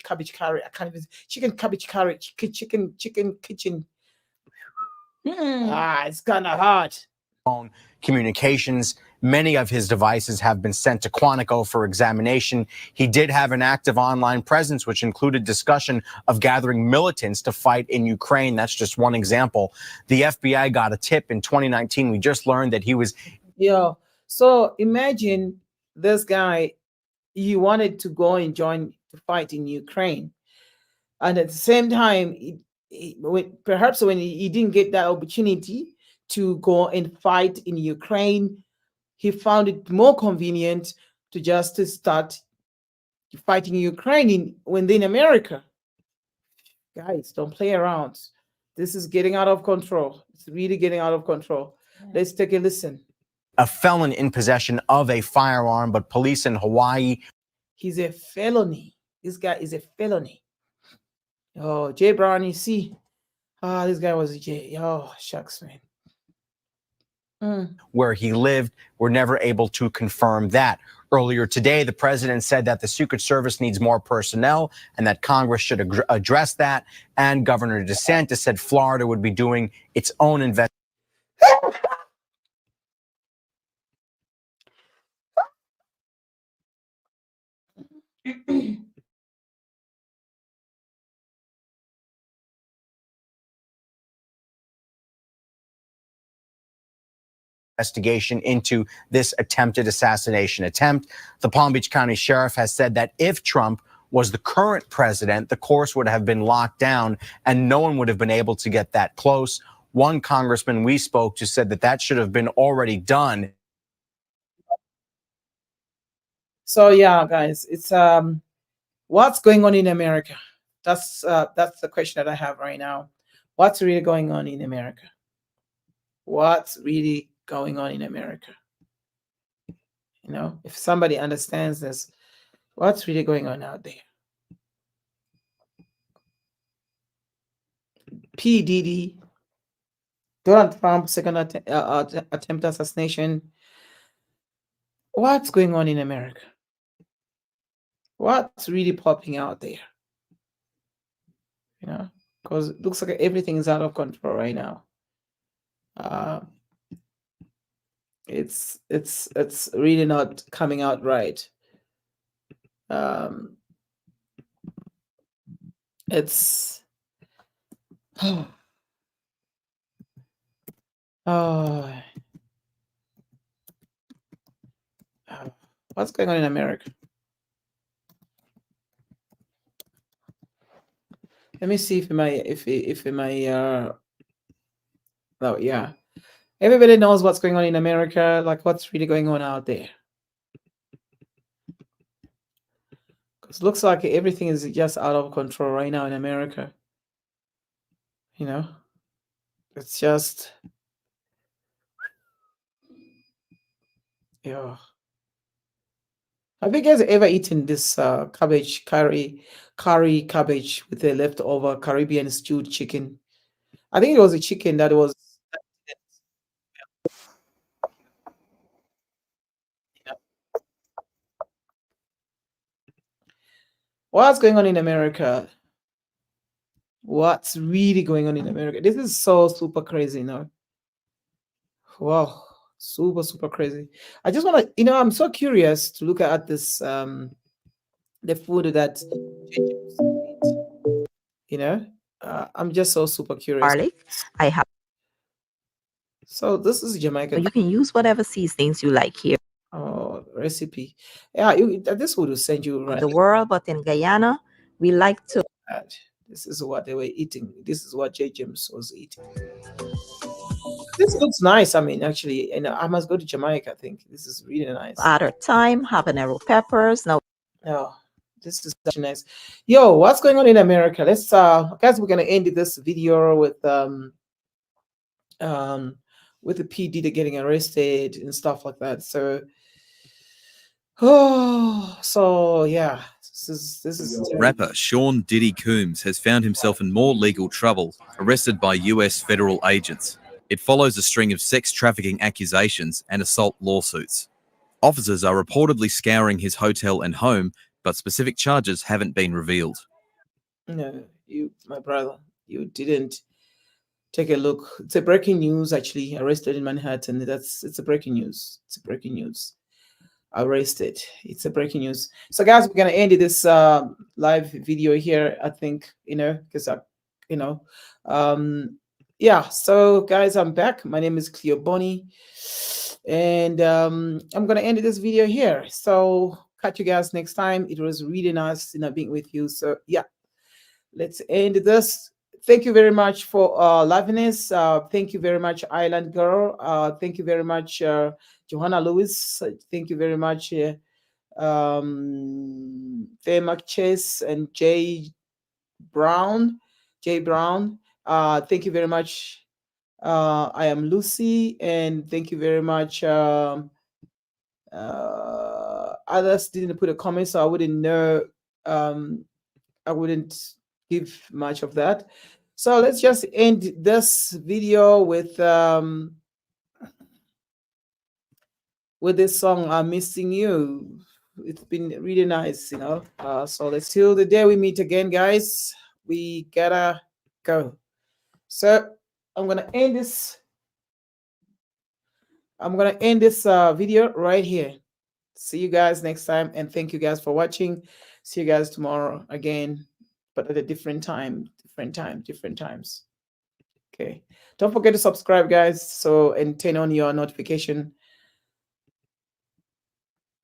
cabbage curry, I can't even chicken cabbage curry, chicken kitchen. It's kind of hard. Communications. Many of his devices have been sent to Quantico for examination. He did have an active online presence, which included discussion of gathering militants to fight in Ukraine. That's just one example. The FBI got a tip in 2019. We just learned that he was. Yeah. So imagine this guy, he wanted to go and join the fight in Ukraine. And at the same time, perhaps when he didn't get that opportunity to go and fight in Ukraine, he found it more convenient to just start fighting Ukraine within America. Guys, don't play around. This is getting out of control. It's really getting out of control. Let's take a listen. A felon in possession of a firearm, but police in Hawaii. He's a felony. This guy is a felony. Oh, Jay Brown, you see. This guy was a Jay. Oh, shucks, man. Where he lived. We're never able to confirm that. Earlier today, the president said that the Secret Service needs more personnel and that Congress should address that. And Governor DeSantis said Florida would be doing its own investigation. Investigation into this attempted assassination attempt. The Palm Beach County Sheriff has said that if Trump was the current president, the course would have been locked down and no one would have been able to get that close. One congressman we spoke to said that should have been already done. So yeah, guys, it's what's going on in America? That's the question that I have right now. What's really going on in America? What's really going on in America? If somebody understands this, what's really going on out there? P. Diddy, Donald Trump, second attempt assassination. What's going on in America? What's really popping out there? You know, because it looks like everything is out of control right now. It's really not coming out right. It's oh, what's going on in America? Let me see if oh yeah, everybody knows what's going on in America, like what's really going on out there. Because it looks like everything is just out of control right now in America. You know, it's just yeah. Have you guys ever eaten this cabbage curry cabbage with the leftover Caribbean stewed chicken? I think it was a chicken that was. Yeah. What's going on in America? What's really going on in America? This is so super crazy, you know. Wow, super crazy. I just want to, I'm so curious to look at this the food that I'm just so super curious. Garlic. I have. So this is Jamaica. You can use whatever seasonings you like here Oh, recipe. Yeah, this would send you in right. the world, but in Guyana, we like to. This is what they were eating. This is what J. James was eating. This looks nice. I mean, actually, I must go to Jamaica. I think this is really nice. Add our thyme, habanero peppers. Now, Oh, this is such nice. Yo, what's going on in America? Let's guys, we're gonna end this video with the PD getting arrested and stuff like that. So yeah, this is Rapper Sean Diddy Combs has found himself in more legal trouble, arrested by US federal agents. It follows a string of sex trafficking accusations and assault lawsuits. Officers are reportedly scouring his hotel and home, but specific charges haven't been revealed. No, my brother, you didn't take a look. It's a breaking news, actually. Arrested in Manhattan. It's a breaking news. It's a breaking news. Arrested. It's a breaking news. So, guys, we're gonna end this live video here. I think because yeah. So, guys, I'm back. My name is Cleo Bonnie, and I'm gonna end this video here. So, catch you guys next time. It was really nice, being with you. So, yeah, let's end this. Thank you very much for liveness. Thank you very much, Island Girl. Thank you very much, Johanna Lewis. Thank you very much, Faye Chase and Jay Brown. Thank you very much. I am Lucy, and thank you very much. Others didn't put a comment, so I wouldn't know. I wouldn't give much of that. So let's just end this video with this song, "I'm Missing You." It's been really nice, so let's till the day we meet again, guys. We gotta go. So I'm gonna end this video right here. See you guys next time, and thank you guys for watching. See you guys tomorrow again, but at a different time, different times. Okay, don't forget to subscribe, guys, and turn on your notification